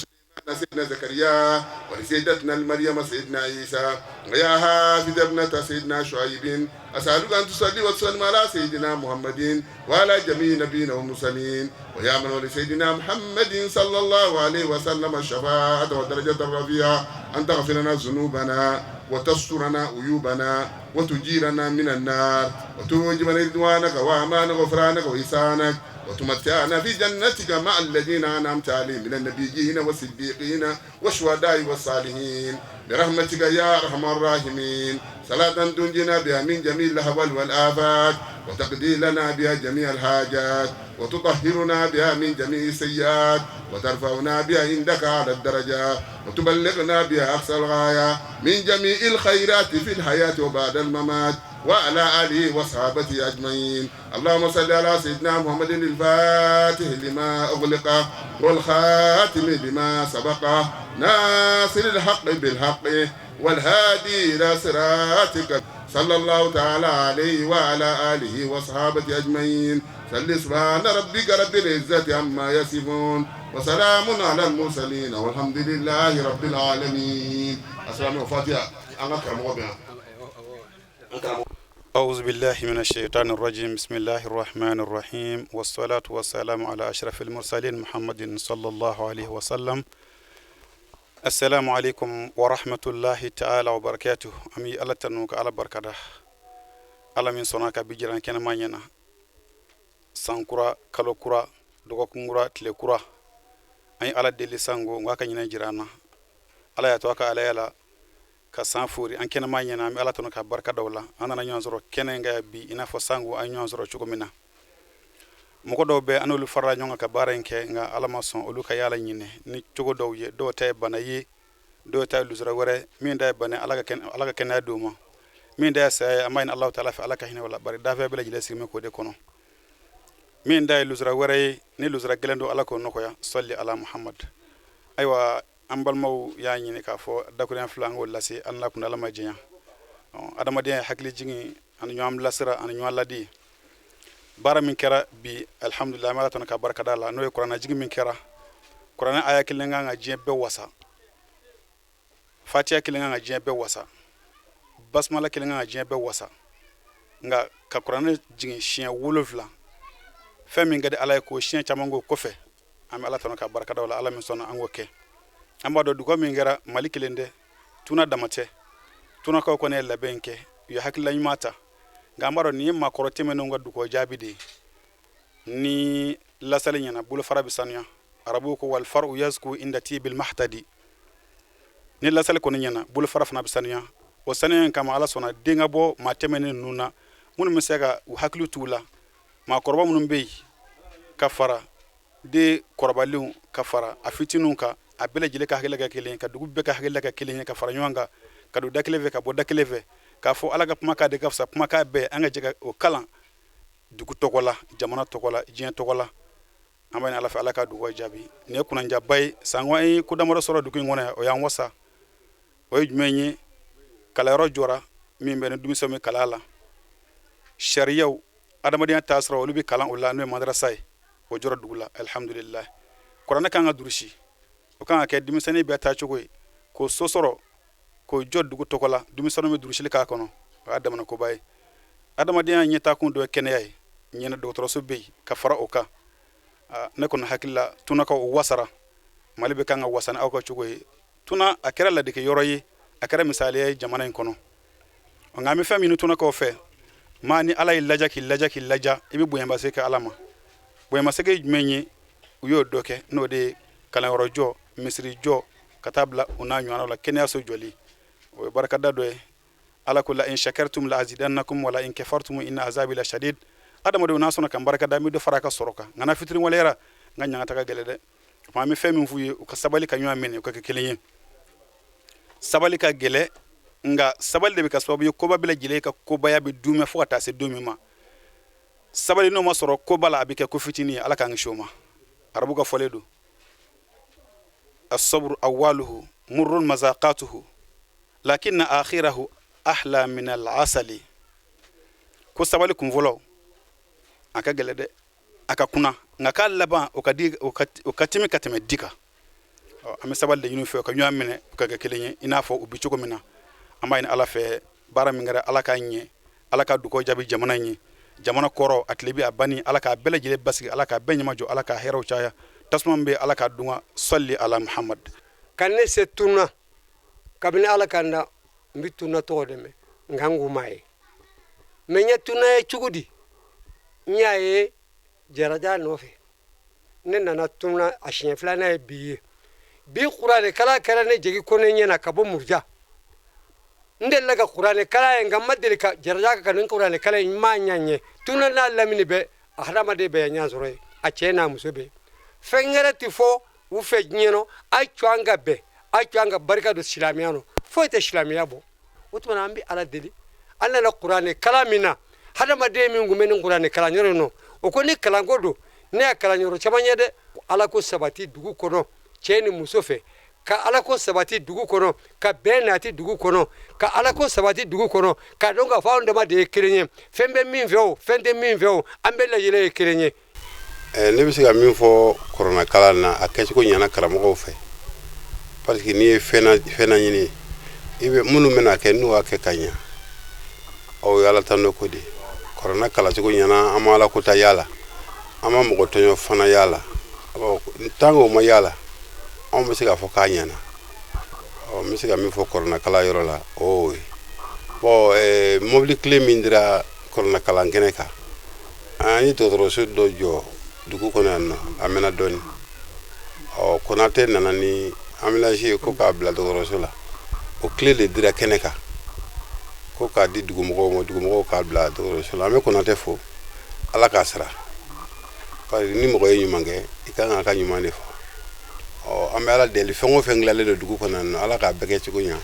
سيدنا زكريا، ولسيدتنا المريم سيدنا عيسى، ويا حافظ ابنة سيدنا شعيب، أسألك أن تصلي وتسلم على سيدنا محمد وعلى جميع نبينا والمرسلين، ويا من ولسيدنا محمد صلى الله عليه وسلم الشفاعة والدرجة الرفيعة، أن تغفر لنا ذنوبنا وتسترنا عيوبنا وتجيرنا من النار وتوجبنا رضوانك وأمانك وغفرانك وإحسانك وتمتعنا في جنتك مع الذين أنعمت عليهم من النبيين والصديقين والشهداء والصالحين برحمتك يا أرحم الراحمين. صلاة تنجينا بها من جميع الأهوال والآفات وتقضي لنا بها جميع الحاجات وتطهرنا بها من جميع السيئات وترفعنا بها عندك على الدرجات وتبلغنا بها أقصى الغاية من جميع الخيرات في الحياة وبعد الممات وعلى آله وصحابته أجمعين. اللهم صل على سيدنا محمد الفاتح لما أغلق والخاتم لما سبق ناصر الحق بالحق والهادي إلى صراطك صلى الله تعالى عليه وعلى آله وصحابته أجمعين. صل سبحان ربك رب العزة عما يصفون وسلام على المرسلين والحمد لله رب العالمين. السلام عليكم. فاتحة. أنا كرم وبيان. أعوذ بالله من الشيطان الرجيم. بسم الله الرحمن الرحيم، والصلاة والسلام على أشرف المرسلين محمد صلى الله عليه وسلم. السلام عليكم ورحمة الله تعالى وبركاته. أمي الله تنوك على بركة على من صنعك بجران كنا مانينا سانكورا كالوكورا دوكورا تلكورا أي على دلي سانغو وكا ينا جرانا على يتوكا على يلا كسانفوري أن كنا مانينا أمي الله تنوك بركة دولا أنا نيانزرو كنا نغا بي إنا فسانغو أن يانزرو شوكمنا moko do be anolu farra nyonga ka barenke nga alama son oluka yala nyine ni togo do ye do tay bana yi do tay luzra wore min day bana alaga ken aduma min day say amain allah taala fa alaka hina wala bari dafa bela jile sirme ko de kono min day luzra wore ni luzra gelendo alako noko ya salli ala muhammad aywa ambal maw ya nyine ka fo dakuren flango lasi allah kun alama jinya adama de hakli jingi an nyam lasira an nyam ladi bara min kera bi alhamdulillah ma tan ka barka dala no qur'ana jigi min kera qur'ana aya kilinga nga jebe wasa fatiha kilinga nga jebe wasa basmala kilinga nga jebe wasa nga ka qur'ana jigi chien wolofla femi ngade alay ko chien chamango ko fe am ala tan ka barka dala ala min sona angoke amba do dugo min ngera malikilende tuna damate tuna ko ko ne labenke yo hakilla mata gambaro ni ma korote meno ngadu ko jabide ni la salinyana bulu farabi sanya arabu ko wal faru yazku inda tibil mahtadi ni la sal ko nyana bulu farafna bisanya o sanen kama ala sona dinga bo ma temene nuna mun misega haklu tula ma korba mun be kafara de korbalu kafara afitinunka abele jile ka hakile ka kelen ka dugu be ka hakile ka kelen ka fara nyanga ka du dakleve ka bo dakleve ka fo alaga pumaka de gafsa pumaka be anga jega o kala dugu tokola jamana tokola jien tokola amani ala fa alaka dugo jabi ne kuna njabay sangwa yi ku damaro soro dugu ngona o yan wasa o jumenyi kala ro jora mi ben dumi somi kala shariyaw adamadiyan tasra olubi kala ulla no madrasa o jora dugula alhamdulillah qur'ana kanga durushi o kanga ke dumi sene be ta chugo ko sosoro ko jod dugu tokola dumi sono me durushili ka kono adama ko bay adama dia nyeta kun do keneyay nyena do toro so bey ka fara oka ne kon hakilla tunaka o wasara mali bɛ kan ka wasana aw ka cogo ye tuna a kɛra ladege yɔrɔ ye a kɛra misaliya ye jamana in kɔnɔ nka an bɛ fɛn min tuna k'o fɛ maa ni ala y'i laja k'i laja k'i laja i bɛ bonyanbase kɛ ala ma bonyanbase ye jumɛn ye u y'o dɔ kɛ n'o de ye kalanyɔrɔ jɔ misiri jɔ ka taa bila u n'a ɲɔgɔnnaw la kɛnɛyaso jɔli o ye barakada dɔ ye ala ko la in shakartum la azidannakum wala in kafartum inna azabi la shadid adamadenw n'a sɔnna ka barakada mi dɔ fara ka sɔrɔ kan nka na fitiri waleyara n ka ɲangata ka gɛlɛ dɛ tuma an bɛ fɛn min f'u ye u ka sabali ka ɲɔgɔn minɛ u ka kɛ kelen ye sabali ka gɛlɛ nga sabali de bɛ ka sababu ye koba bɛɛ lajɛlen ka kobaya bɛ duumɛ fo ka taa se don min ma sabali n'o ma sɔrɔ koba la a bɛ kɛ ko fitinin ye ala k'an kisi o ma arabu ka fɔlen don الصبر أوله مر مذاقاته لكن آخره أحلى من العسل ko sabali kun fɔlɔ a ka gɛlɛ dɛ a ka kunna nka k'a laban o ka timi ka tɛmɛ di kan an bɛ sabali de ɲini fɛ ka ɲɔgɔn minɛ u ka kɛ kelen ye i n'a fɔ u bɛ cogo min na an b'a ɲini ala fɛ baara min kɛra ala k'a ɲɛ ala ka dugawu jaabi jamana in ye jamana kɔrɔ a tile bɛ a banni ala k'a bɛɛ lajɛlen basigi ala k'a bɛɛ ɲɛmajɔ ala k'a hɛrɛw caya tasuma bɛ ala k'a dunga salli ala muhammad kan ne se tunna kabini ala kan da n bɛ tunna tɔgɔ dɛmɛ nka n ko maa ye mɛ n ye tunna ye cogo di n y'a ye jaraja nɔfɛ ne nana tunna a siɲɛ filanan ye bi ye bi kuranɛ kala kɛra ne jigi ko ne ɲɛna ka bɔ murja n delila ka kuranɛ kala ye nka n ma deli ka jaraja ka nin kuranɛ kala ye n m'a ɲɛ ɲɛ tunna n'a lamini bɛ a hadamaden bɛɛ ye ɲɛ sɔrɔ ye a cɛ n'a muso bɛɛ fɛn wɛrɛ tɛ fɔ u fɛ diɲɛ nɔ a co an ka bɛn a co an ka barika don silamɛya nɔ foyi tɛ silamɛya bɔ o tuma an bɛ ala deli an nana kuranɛ kala min na hadamaden min tun bɛ nin kuranɛ kalanyɔrɔ in nɔ o ko ni kalanko don ne ye kalanyɔrɔ caman ye dɛ ala ko sabati dugu kɔnɔ cɛ ni muso fɛ ka ala ko sabati dugu kɔnɔ ka bɛn nati dugu kɔnɔ ka ala ko sabati dugu kɔnɔ ka dɔn k'a fɔ anw dama de ye kelen ye fɛn bɛ min fɛ o fɛn tɛ min fɛ o an bɛɛ lajɛlen ye kelen ye ne bɛ se ka min fɔ kɔrɔna kalan na a kɛcogo ɲɛna karamɔgɔw fɛ parce que n'i ye fɛn na ɲini i bɛ minnu bɛna kɛ n'u y'a kɛ ka ɲɛ o ye ala tando ko de kɔrɔna kalancogo ɲɛna an ma ala ko ta yaala an ma mɔgɔ tɔɲɔ fana yaala tant que o ma yaala anw bɛ se k'a fɔ k'a ɲɛna n bɛ se ka min fɔ kɔrɔna kalan yɔrɔ la o ye bon mobili tile min dira kɔrɔna kalan kɛnɛ kan an ye dɔgɔtɔrɔso dɔ jɔ dugu kɔnɔ yan nɔ a mɛnna dɔɔni konate nana ni ambulance ye ko k'a bila dɔgɔtɔrɔso la o tile de dira kɛnɛ kan ko k'a di dugumɔgɔw ma dugumɔgɔw k'a bila dɔgɔtɔrɔso la an bɛ konate fo ala k'a sara parce que ni mɔgɔ ye ɲuman kɛ i kan k'a ka ɲuman de fɔ an bɛ ala deli fɛn o fɛn dilanlen don dugu kɔnɔ yan nɔ ala k'a bɛɛ kɛ cogo ɲɛ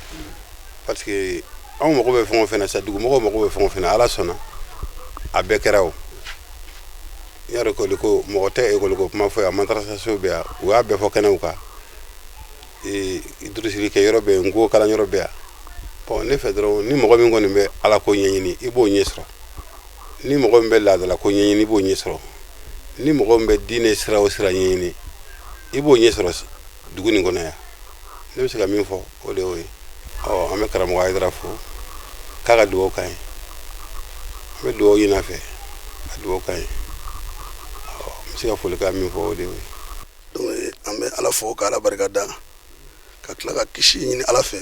parce que anw mago bɛ fɛn o fɛn na sa dugumɔgɔw mago bɛ fɛn o fɛn na ala sɔnna a bɛɛ kɛra o y'a dɔn ko mɔgɔ tɛ ekɔli ko kuma fɔ yan madrasaso bɛ yan u y'a bɛɛ fɔ kɛnɛw kan durusili kɛ yɔrɔ bɛ yen nko kalan yɔrɔ bɛ yan bon ne fɛ dɔrɔn ni mɔgɔ min kɔni bɛ ala ko ɲɛɲini i b'o ɲɛ sɔrɔ ni mɔgɔ min bɛ laadala ko ɲɛɲini i b'o ɲɛ sɔrɔ ni mɔgɔ min bɛ diinɛ sira o sira ɲɛɲini i b'o ɲɛ sɔrɔ dugu nin kɔnɔ yan ne bɛ se ka min fɔ o de y'o ye an bɛ karamɔgɔ Ayidara fo k'a ka dugawu k'an ye an bɛ dugawu ɲini a fɛ ka dugawu k'an ye n bɛ se ka foli k'a min fɔ o de y'o ye donc an bɛ ala fo ka ala barika da ka tila ka kisi ɲini ala fɛ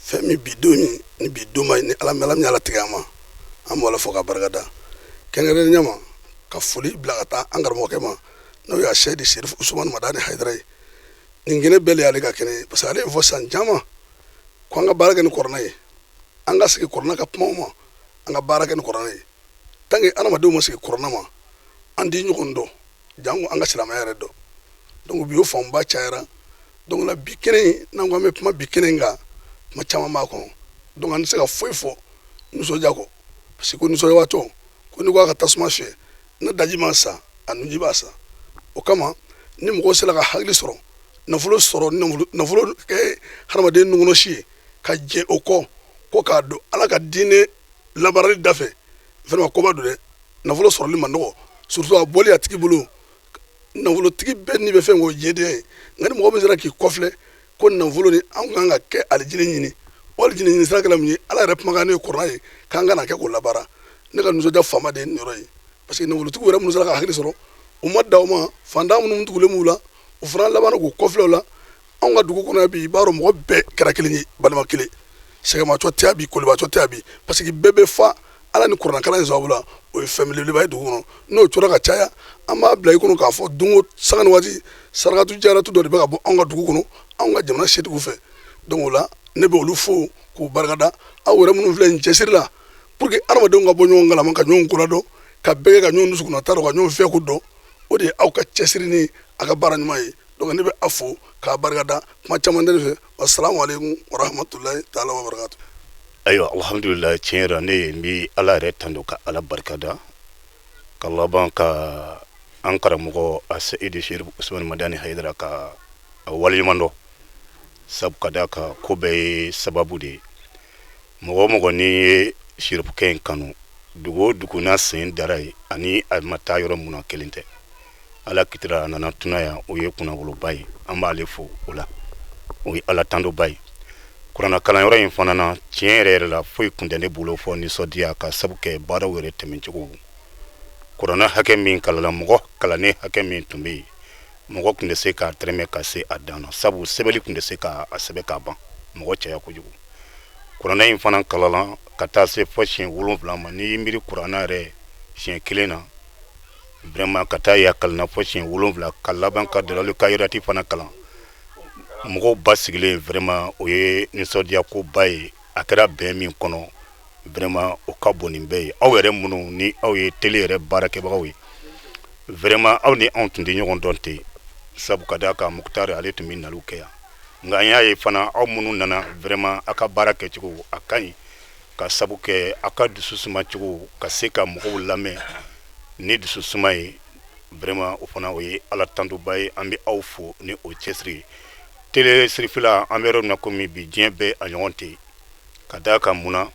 fɛn min bi don min ni bi don ma ni ala min ala tigɛ an ma an b'o ala fo ka barika da kɛrɛnkɛrɛnnenya ma ka foli bila ka taa an karamɔgɔkɛ ma n'o ye sɛdi Sherif Usumani Madani Hayidara ye nin kɛnɛ bɛɛ le y'ale ka kɛnɛ ye parce que ale ye fɔ san caman ko an ka baara kɛ ni kɔrɔna ye an ka sigi kɔrɔna ka kumaw ma an ka baara kɛ ni kɔrɔna ye tant que adamadenw ma sigi kɔrɔna ma an di ɲɔgɔn dɔn jango an ka silamɛya yɛrɛ dɔn donc bi o fanba cayara donc la bi kɛnɛ in n'an ko an bɛ kuma bi kɛnɛ in kan kuma caman b'a kɔnɔ donc an tɛ se ka foyi fɔ nisɔndiya kɔ parce que ko nisɔndiyabaatɔ ko ni ko a ka tasuma fiyɛ ne daji ma sa a nuji b'a sa o kama ni mɔgɔw sera ka hakili sɔrɔ nafolo sɔrɔ nafolo kɛ hadamaden nunkɔnɔsi ye ka jɛ o kɔ ko k'a don ala ka diinɛ labarali da fɛ vraiment koba don dɛ nafolo sɔrɔli man nɔgɔ surtout a bɔli a tigi bolo nafolotigi bɛɛ ni bɛ fɛn k'o jɛdenya ye nka ni mɔgɔ min sera k'i kɔfilɛ ko nafolo ni an kan ka kɛ alijinɛ ɲini o alijinɛ ɲini sira kɛla min ye ala yɛrɛ kumakan ne ye kɔrɔna ye k'an kana kɛ k'o labaara ne ka nisɔndiya faama de ye nin yɔrɔ ye parce que nafolotigi yɛrɛ minnu sera ka hakili sɔrɔ u ma da o ma fantan minnu tugulen b'u la u fana labana k'u kɔfilɛ o la anw ka dugu kɔnɔ bi i b'a dɔn mɔgɔ bɛɛ kɛra kelen ye balima kelen sɛgɛnmatɔ tɛ yan bi kolibatɔ tɛ yan bi parce que bɛɛ bɛ fa ala ni kurankalan in sababu la o ye fɛn belebeleba ye dugu kɔnɔ n'o tora ka caya an b'a bila i kɔnɔ k'a fɔ don o sanga ni waati sarakatu jaratu dɔ de bɛ ka bɔ anw ka dugu kɔnɔ anw ka jamana setigiw fɛ donc o la ne bɛ olu fo k'u barikada aw yɛrɛ minnu filɛ nin cɛsiri la pour que adamadenw ka bɔ ɲɔgɔn kalama ka ɲɔgɔn koladɔn ka bɛɛ kɛ ka ɲɔgɔn dusukunnata dɔn ka ɲɔgɔn fɛko dɔn o de ye aw ka cɛsiri ni a ka baara ɲuman ye donc ne bɛ a fo k'a barikada kuma caman tɛ ne fɛ wasalamu aleykum warahmatulahi taala wabarakatu. ayiwa alhamdulilayi tiɲɛ yɛrɛ ne ye n bɛ ala yɛrɛ tando ka ala barikada ka laban ka an karamɔgɔ a seyidu sherif usmani madani hayidara ka a waleɲuman dɔn sabu ka da ka ko bɛɛ ye sababu de ye mɔgɔ o mɔgɔ n'i ye sherifukɛ in kanu dugu o dugu n'a sen dara ye ani a ma taa yɔrɔ mun na kelen tɛ ala kitira a nana tuna yan o ye kunnawoloba ye an b'ale fo o la o ye ala tandoba ye kuranna kalanyɔrɔ in fana na tiɲɛ yɛrɛ yɛrɛ la foyi kun tɛ ne bolo fɔ nisɔndiya ka sabu kɛ baaraw yɛrɛ tɛmɛcogo kuranna hakɛ min kalala mɔgɔ kalannen hakɛ min tun bɛ yen mɔgɔ tun tɛ se k'a tɛrɛmɛ ka se a dan na sabu sɛbɛnni tun tɛ se k'a sɛbɛn k'a ban mɔgɔ caya kojugu kuranna in fana kalala ka taa se fɔ siɲɛ 7 ma n'i y'i miiri kuranna yɛrɛ siɲɛ 1 na vraiment ka taa ya kalanna fɔ siɲɛ 7 ka laban ka dalali ka yirati fana kalan mɔgɔw ba sigilen vraiment o ye nisɔndiya ko ba ye a kɛra bɛn min kɔnɔ vraiment o ka bon nin bɛɛ ye aw yɛrɛ minnu ni aw ye télé yɛrɛ baarakɛbagaw ye vraiment aw ni anw tun tɛ ɲɔgɔn dɔn ten sabu ka da kan mukutari ale tun bɛ naliw kɛ yan nka an y'a ye fana aw minnu nana vraiment a ka baara kɛcogo a ka ɲi ka sabu kɛ a ka dususuma cogo ka se ka mɔgɔw lamɛn ni dususuma ye vraiment o fana o ye ala tantoba ye an bɛ aw fo ni o cɛsiri ye télé sirifila an bɛ yɔrɔ min na komi bi diɲɛ bɛɛ a ɲɔgɔn tɛ ka da kan mun na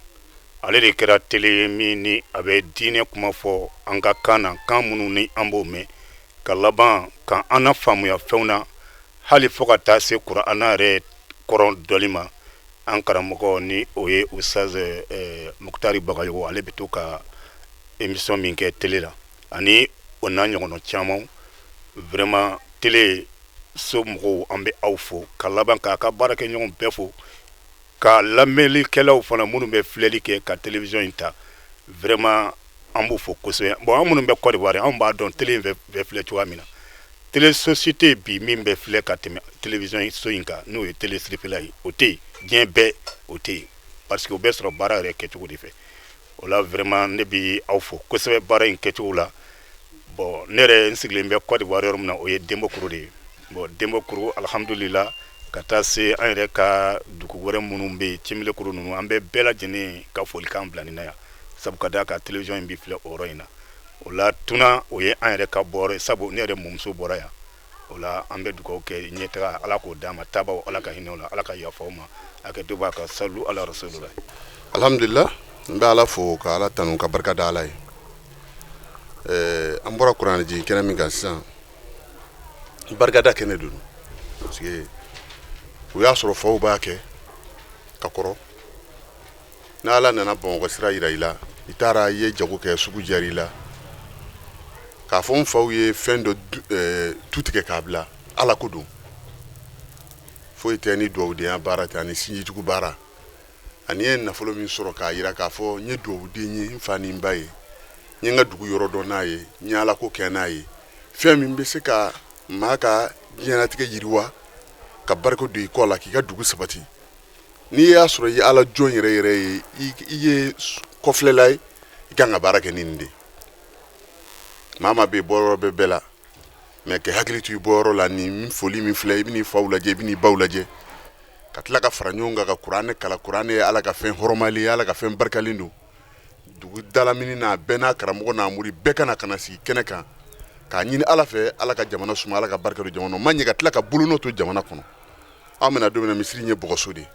ale de kɛra télé ye min ni a bɛ diinɛ kuma fɔ an ka kan na kan minnu ni an b'o mɛn ka laban ka an na faamuya fɛnw na hali fo ka taa se kuranna yɛrɛ kɔrɔ dɔli ma an karamɔgɔ ni o ye ustaz mukutari bagayogo ale bɛ to ka émission min kɛ télé la ani o n'a ɲɔgɔnna caman vraiment télé so mɔgɔw an bɛ aw fo ka laban k'a ka baarakɛ ɲɔgɔn bɛɛ fo ka lamɛnlikɛlaw fana minnu bɛ filɛli kɛ ka télévision in ta vraiment an b'u fo kosɛbɛ bon an minnu bɛ Côte d'Ivoire an b'a dɔn télé in bɛ filɛ cogoya min na télé société bi min bɛ filɛ ka tɛmɛ télévision so in kan n'o ye télé sirifila ye o tɛ yen diɲɛ bɛɛ o tɛ yen parce que o bɛ sɔrɔ baara yɛrɛ kɛcogo de fɛ o la vraiment ne bɛ aw fo kosɛbɛ baara in kɛcogo la bon ne yɛrɛ n sigilen bɛ Côte d'Ivoire yɔrɔ min na o ye Demba Kuru de ye bon Demba Kuru alhamdulillah ka taa se an yɛrɛ ka dugu wɛrɛ minnu bɛ yen Cimilekuru ninnu an bɛ bɛɛ lajɛlen ka folikan bila nin na yan sabu ka da kan télévision in bɛ filɛ o yɔrɔ in na o la tuna o ye an yɛrɛ ka bɔyɔrɔ ye sabu ne yɛrɛ mɔmuso bɔra yan o la an bɛ dugawu kɛ ɲɛtaga ala k'o d'a ma tabaw ala ka hinɛ o la ala ka yafa o ma a kɛ to b'a ka salu ala rasulullah alhamdulillah n bɛ ala fo ka ala tanu ka barika da ala ye an bɔra kuranɛ jigin kɛnɛ min kan sisan barikada kɛnɛ don parce que o y'a sɔrɔ faw b'a kɛ ka kɔrɔ ni ala nana bamakɔ sira yira i la i taara i ye jago kɛ sugu diyara i la k'a fɔ n faw ye fɛn dɔ tu tigɛ k'a bila ala ko don foyi tɛ ni dugawudenya baara tɛ ani sinjijugu baara ani ye nafolo min sɔrɔ k'a yira k'a fɔ n ye dugawuden ye n fa ni n ba ye n ye n ka dugu yɔrɔ dɔn n'a ye n ye ala ko kɛ n'a ye fɛn min bɛ se ka maa ka diɲɛlatigɛ yiriwa ka barika don i kɔ la k'i ka dugu sabati n'i y'a sɔrɔ i ye ala jɔn yɛrɛ yɛrɛ ye i ye kɔfilɛla ye i kan ka baara kɛ ni nin de maa maa bɛ bɔyɔrɔ bɛɛ bɛɛ la mɛ kɛ hakili to i bɔyɔrɔ la ni foli min filɛ i bɛ n'i faw lajɛ i bɛ n'i baw lajɛ ka tila ka fara ɲɔgɔn kan ka kuranɛ kala kuranɛ ye ala ka fɛn hɔrɔmalen ye ala ka fɛn barikalen don dugu dalamini n'a bɛɛ n'a karamɔgɔ n'a muri bɛɛ kana kana sigi kɛnɛ kan k'a ɲini ala fɛ ala ka jamana suma ala ka barika don jamana ma ɲɛ ka tila ka bolonɔ to jamana kɔnɔ an bɛna don min na misiri ye bɔgɔso de ye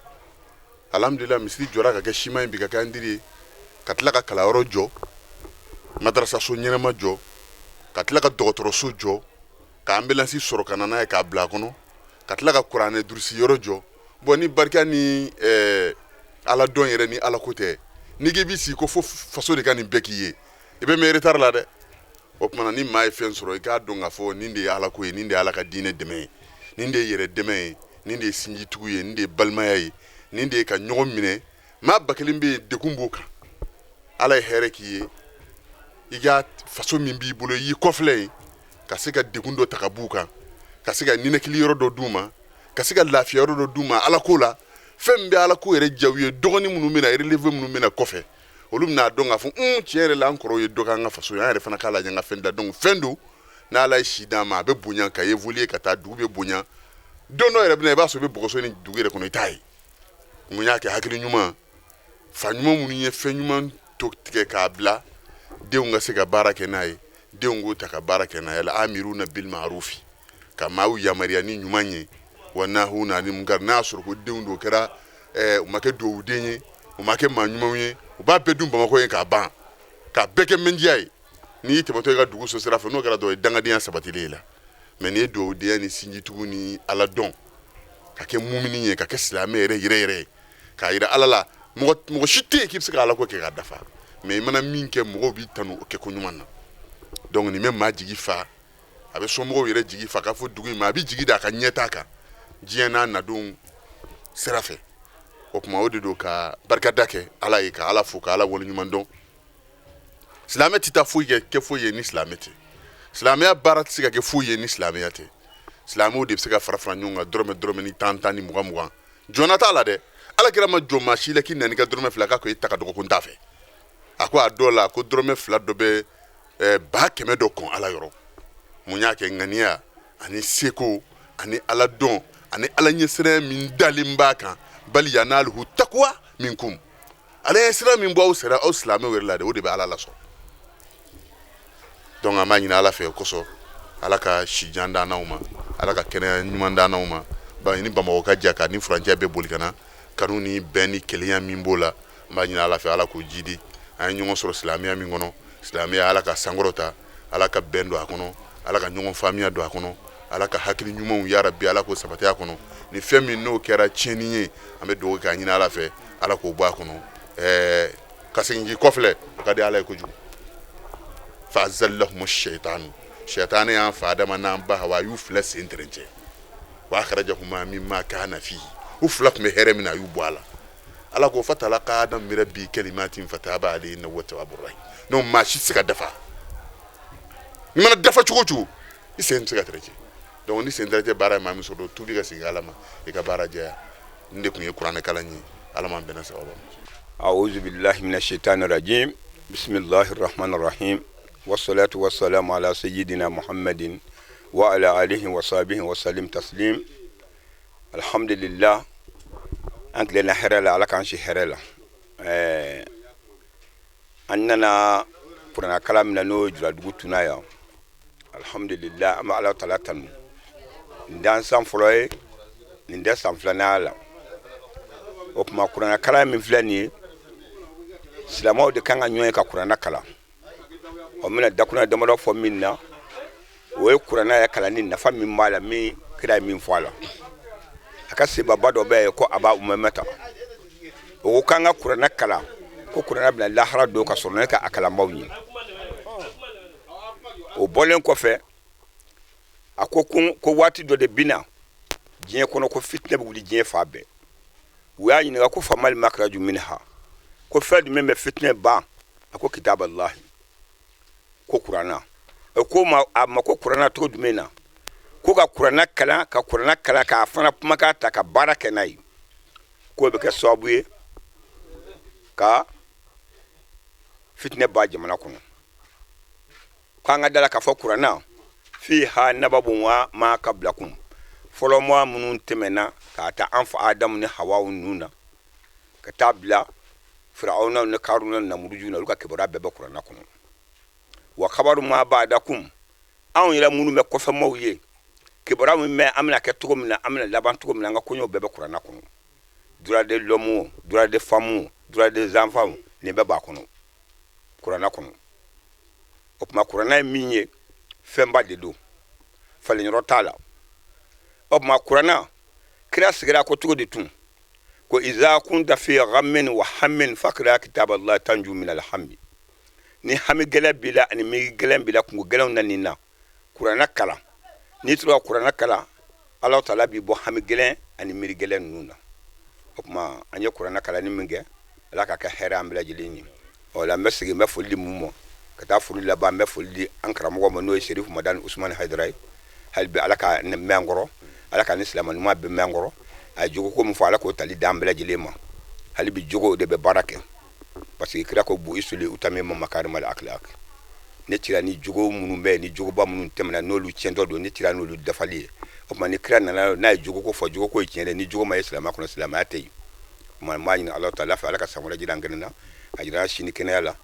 alhamdulillah misiri jɔra ka kɛ siman in bi ka kɛ an diri ye ka tila ka kalanyɔrɔ jɔ madrasaso ɲɛnama jɔ ka tila ka dɔgɔtɔrɔso jɔ ka ambulance sɔrɔ ka na n'a ye k'a bila a kɔnɔ ka tila ka kuranɛ durusi yɔrɔ jɔ bon ni barika ni ala dɔn yɛrɛ ni ala ko tɛ n'i k'i b'i sigi ko fo faso de ka nin bɛɛ k'i ye i bɛ mɛn retard la dɛ o tuma na ni maa ye fɛn sɔrɔ i k'a dɔn k'a fɔ nin de ye ala ko ye nin de ye ala ka diinɛ dɛmɛ ye nin de yɛrɛ dɛmɛ ye nin de ye sinjitugu ye nin de ye balimaya ye nin de ye ka ɲɔgɔn minɛ maa ba kelen bɛ yen degun b'o kan ala ye hɛrɛ k'i ye i ka faso min b'i bolo i y'i kɔfilɛ ye ka se ka degun dɔ ta ka b'u kan ka se ka ninakili yɔrɔ dɔ d'u ma ka se ka lafiya yɔrɔ dɔ d'u ma ala ko la fɛn min bɛ ala ko yɛrɛ jaw ye dɔgɔnin minnu bɛ na relevé minnu bɛ na kɔfɛ olu bɛna dɔn k'a fɔ tiɲɛ yɛrɛ la an kɔrɔw ye dɔ k'an ka faso ye an yɛrɛ fana k'a lajɛ an ka fɛn da donc fɛn don n'ala ye si d'an ma a bɛ bonya ka évoluer ka taa dugu bɛ bonya don dɔ yɛrɛ bɛna i b'a sɔrɔ i bɛ bɔgɔso ni dugu yɛrɛ kɔnɔ i t'a ye mun y'a kɛ hakili ɲuman fa ɲuman minnu ye fɛn ɲuman to tigɛ k'a bila denw ka se ka baara kɛ n'a ye denw k'o ta ka baara kɛ n'a ye la amiruna bil ma'rufi ka maaw yamaruya ni ɲuman ye wa nahuna anil munkar n'a sɔrɔ ko denw do kɛra u ma kɛ dugawuden ye u ma kɛ maa ɲumanw ye u b'a bɛɛ dun Bamakɔ ye k'a ban k'a bɛɛ kɛ mɛndiya ye n'i y'i tɛmɛtɔ i ka dugu so sira fɛ n'o kɛra dɔrɔn dangadenya sabatilen la mais n'i ye dugawudenya ni sinjitugu ni ala dɔn ka kɛ mumini ye ka kɛ silamɛ yɛrɛ yɛrɛ ye k'a yira ala la mɔgɔ si tɛ yen k'i bɛ se ka ala ko kɛ k'a dafa mais i mana min kɛ mɔgɔw b'i tanu o kɛ ko ɲuman na donc nin bɛ maa jigi fa a bɛ somɔgɔw yɛrɛ jigi fa k'a fɔ dugu in ma a bɛ jigi da a ka ɲɛtaa kan diɲɛ n'a nadon sira fɛ o tuma o de don ka barikada kɛ ala ye ka ala fo ka ala waleɲuman dɔn silamɛ tɛ taa foyi kɛ foyi ye ni silamɛ tɛ silamɛya baara tɛ se ka kɛ foyi ye ni silamɛya tɛ silamɛw de bɛ se ka fara fara ɲɔgɔn kan dɔrɔmɛ ni tan ni mugan jɔnna t'a la dɛ ala kɛra ma jɔ maa si la k'i nana i ka dɔrɔmɛ fila k'a ko i ta ka dɔgɔ ko n t'a fɛ a ko a dɔw la ko dɔrɔmɛ fila dɔ bɛ 100 dɔ kɔn ala yɔrɔ mun y'a kɛ ŋaniya ani seko ani ala dɔn ani ala ɲɛsiran min dalen b'a kan bali yanaluhu taqwa minkum ala ɲɛsiran min bɔ aw sera aw silamɛw yɛrɛ la de o de bɛ ala lasɔrɔ donc an b'a ɲini ala fɛ o kosɔn ala ka sijan d'an n'aw ma ala ka kɛnɛya ɲuman d'an n'aw ma ni Bamakɔ ka jɛ ka ni furancɛ bɛɛ boli ka na kanu ni bɛn ni kelenya min b'o la an b'a ɲini ala fɛ ala k'o jidi an ye ɲɔgɔn sɔrɔ silamɛya min kɔnɔ silamɛya ala ka sankɔrɔta ala ka bɛn don a kɔnɔ ala ka ɲɔgɔn faamuya don a kɔnɔ ala ka hakili ɲumanw ya rabbi ala k'o sabati a kɔnɔ ni fɛn min n'o kɛra tiɲɛni ye an bɛ dugawu kɛ a ɲini ala fɛ ala k'o bɔ a kɔnɔ ka segin k'i kɔfilɛ o ka di ala ye kojugu fa azallahum ash-shaytanu shaytani y'an fa adama n'an ba hawa a y'u filɛ sen tɛrɛncɛ wa akhrajahuma mimma kana fihi u fila tun bɛ hɛrɛ min na a y'u bɔ a la ala ko fatalaqa adam min rabbi kalimatin fataba alayhi innahu tawwabur rahim donc maa si tɛ se ka dafa i mana dafa cogo o cogo i sen tɛ se ka tɛrɛncɛ donc ni sen tɛrɛncɛ baara ye maa min sɔrɔ tuubi ka segin ala ma i ka baara jɛya nin de tun ye kuranɛ kalan ye ala m'an bɛnna sababa ma a'udhu billahi minash shaitanir rajim bismillahir rahmanir rahim wassalatu wassalamu ala sayyidina muhammadin wa ala alihi wa sahbihi wa sallim taslim alhamdulillah an tilenna hɛrɛ la ala k'an si hɛrɛ la an nana kuranɛ kalan min na n'o ye juladugu tuna yan alhamdulillah an bɛ ala tala tanu nin tɛ an san fɔlɔ ye nin tɛ san filanan la o tuma kuranɛ kalan min filɛ nin ye silamɛw de kan ka ɲɔgɔn ye ka kuranɛ kalan o bɛna dakunna damadɔ fɔ min na o ye kuranɛ yɛrɛ kalanni nafa min b'a la min kira ye min fɔ a la a ka sebaba dɔ bɛ yen ko aba umamata o ko k'an ka kuranɛ kalan ko kuranɛ bɛna lahara don ka sɔrɔ ne ka a kalanbaw ye o bɔlen kɔfɛ a ko waati dɔ de bina diɲɛ kɔnɔ ko fitinɛ bɛ wuli diɲɛ fan bɛɛ u y'a ɲininka ko famali makaraju minha ko fɛn jumɛn bɛ fitinɛ ban a ko kitaballahi ko kuranɛ ko a ma ko kuranɛ cogo jumɛn na ko ka kuranɛ kalan k'a fana kumakan ta ka baara kɛ n'a ye k'o bɛ kɛ sababu ye ka fitinɛ ba jamana kɔnɔ k'an ka dala k'a fɔ kuranɛ fiha nababun wa ma qablakum fɔlɔ maa minnu tɛmɛna k'a ta an fa adamu ni hawaw ninnu na ka taa bila firawuna ni karuna ni namuruju na olu ka kibaruya bɛɛ bɛ kuranɛ kɔnɔ wa kabaru ma ba'dakum anw yɛrɛ minnu bɛ kɔfɛmaaw ye kibaruya min bɛ an bɛna kɛ cogo min na an bɛna laban cogo min na an ka kɔɲɔw bɛɛ bɛ kuranɛ kɔnɔ droit de l'homme droit de femme droit des enfants nin bɛɛ b'a kɔnɔ kuranɛ kɔnɔ o tuma kuranɛ ye min ye fɛnba de don falenyɔrɔ t'a la o tuma kuranɛ kira sigira ko cogo di tun ko iza kunta fi ghammin wa hammin faqra kitaballahi tanju min alhammi ni hami gɛlɛn b'i la ani mi gɛlɛn b'i la kungo gɛlɛnw na nin na kuranɛ kalan n'i tora kuranɛ kalan Allah ta'ala bi bo hami gelen ani miri gelen nuna o kuma anye Qur'ana kala ni minge ala ka ka hera ambela jilini o la mesigi me folli mumo kata fulu la ba me folli ankara mo mo no Sherif Madan Usman Haidrai halbi ala ka mengoro ala ka ni islam ma be mengoro ay jogo ko mu fa ala ko tali dambela jilema halbi jogo de be barake parce que kira ko bu isuli utame mo makarimal akhlaq ne tira ni jogo munu be ni jogo ba munu temna no lu cendo do ni tira no lu dafali o man ni kira na jogo ko fo jogo ko tiende ni jogo ma islam ko islam atay ma ni Allah ta'ala fa ala ka samura jidan ganna ajira shini kenala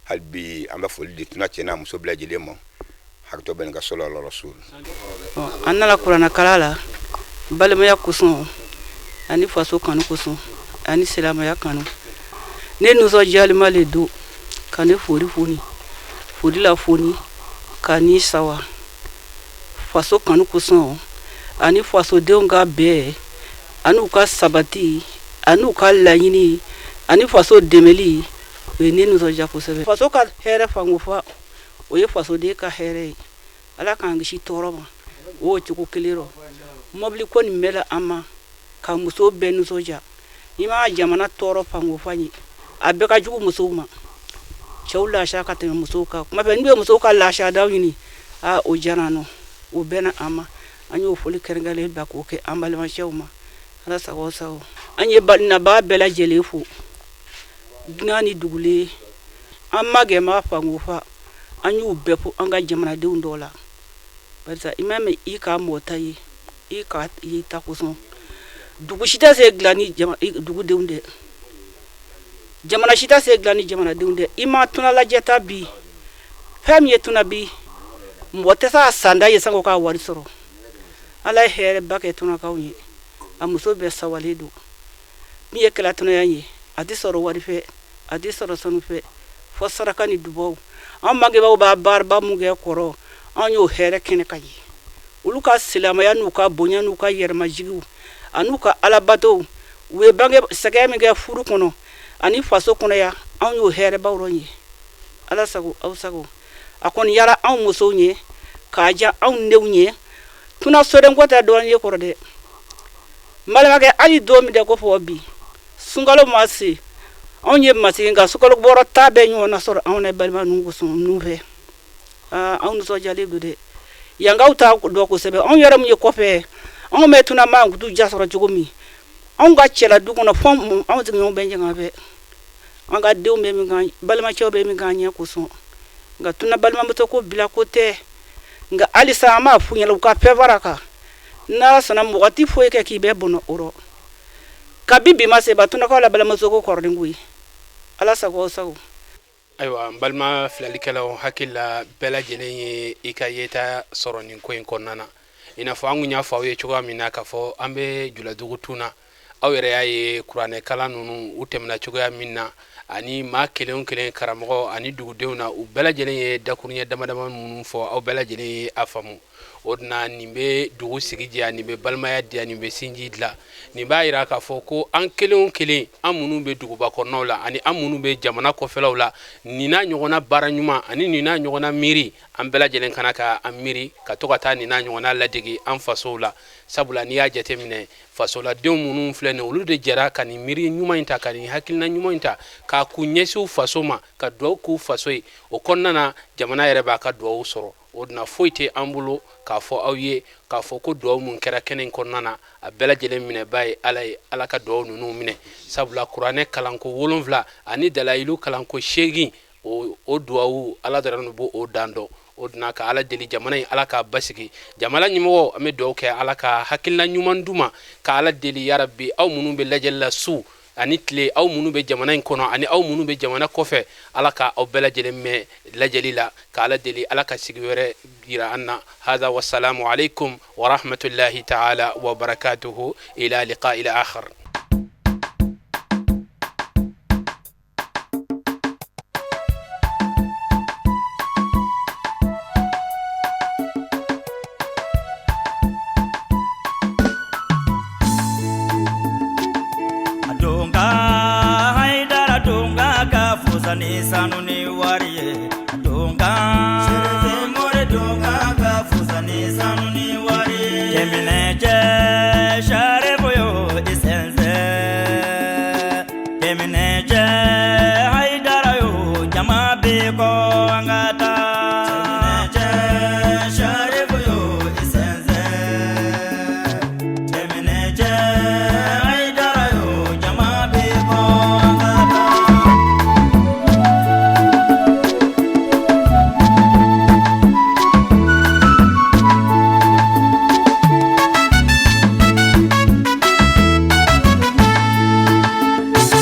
halbi amba folli tuna cena muso bla jilema hakto ben ga solo rasul annala Qur'ana kalala balma ya kusun ani faso kanu kusun ani selama ya kanu ne nuzo jalima le do kane furi la funi kani sawa faso kanu kusun ani faso deunga be anu ka sabati anu ka layini ani faso demeli ne nuzo japo sebe faso ka here fangufa o ye faso de ka here ala kan gishi toroma o chuko kelero mobli ko ni mela ama ka muso benu soja ima jamana toro fango fanyi abeka jugu muso ma chawla shaka te muso ka kuma be nbe muso ka la sha dawini a o janano o bena ama anyo foli kerngale ba ko ke ambale ma shawma ala sawo sawo anye balina ba bela jelefu gnani dugule amma ge ma fango fa anyu bepu anga jamana de undola barza imame ika motayi ika ita kuson dugu shita se glani dugu de unde jamana shita se glani jamana de unde ima tuna la jeta bi famiye tuna bi mbote sa sanda yesango ka wari soro ala here bake tuna ka unyi amuso be sawaledo mi ekela tuna yanyi adi soro wari fe adi soro sonu fe fo saraka ni dubo amage ba barba muge koro anyo here kene kayi uluka silama ya nuka bonya nuka yerma jigu anuka alabato we bange sagame ga furu kono ani faso kono ya anyo here bawronyi ala sago aw sago akon yara an musonye kaja an newnye tuna soden gota do anye korode malage ali do mi de ko fo bi sungalo masi onye masinga sukolo boro tabe nyo na soro awne balma nungu sun nuve awnu so jale dude yanga uta do ko sebe on yaram ye kofe on metuna ma ngudu jasoro jogomi on ga chela du kono fom on tinyo benje ngabe on ga dew me mi ga balma chobe mi ga nya ko so nga tuna balma mto ko bila ko te nga alisa ma funya lu ka pevaraka na sana mo ati fo ke ki be bono oro kabibi mase batuna ko la balma so ko kordingui ala sago sago aywa balma flalikala hakilla bela jene ikayeta soroni ko en konnana ina fo angunya fo ye chuga minaka fo ambe jula dugutuna awere yaye Qur'ane kala nunu utemna chuga minna ani ma kelen karamo ani dugudewna u bela jene dakurnya damadama nunu fo aw bela jene afamu odna nimbe dugu sigiji ani be balmaya dia nimbe sinjidla ni bayira ka fo ko an kelen amunu be dugu bakono la ani amunu be jamana ko felawla ni na nyogona baranyuma ani ni na nyogona miri an bela jelen kanaka amiri ka to kata ni na nyogona ladigi an fasola sabula ni ya jete mine fasola de munu flene ulu de jara kani miri nyuma inta kani hakilna nyuma inta ka kunyesu fasoma ka do ku fasoi o konnana jamana yere ba ka do soro odna foite ambulo ka fo awye ka fo ko do mun kera kenen konnana a bela jelen mine bay ala ka do nunu mine sabula Qur'ane kalanko wolonvla ani dalailu kalanko shegi o duawu ala daranu bo o dando odna ka ala deli jamana ala ka basiki jamala nyimo ame do ke ala ka hakilna nyuman duma ka ala deli ya rabbi aw munu be lajalla su ani tle aw munu be jamana kono ani aw munu be jamana kofe ala ka aw bela jelemme lajalila ka ala deli ala ka sigwere ira anna hada wassalamu alaikum wa rahmatullahi ta'ala wa barakatuhu ila liqa'il akhar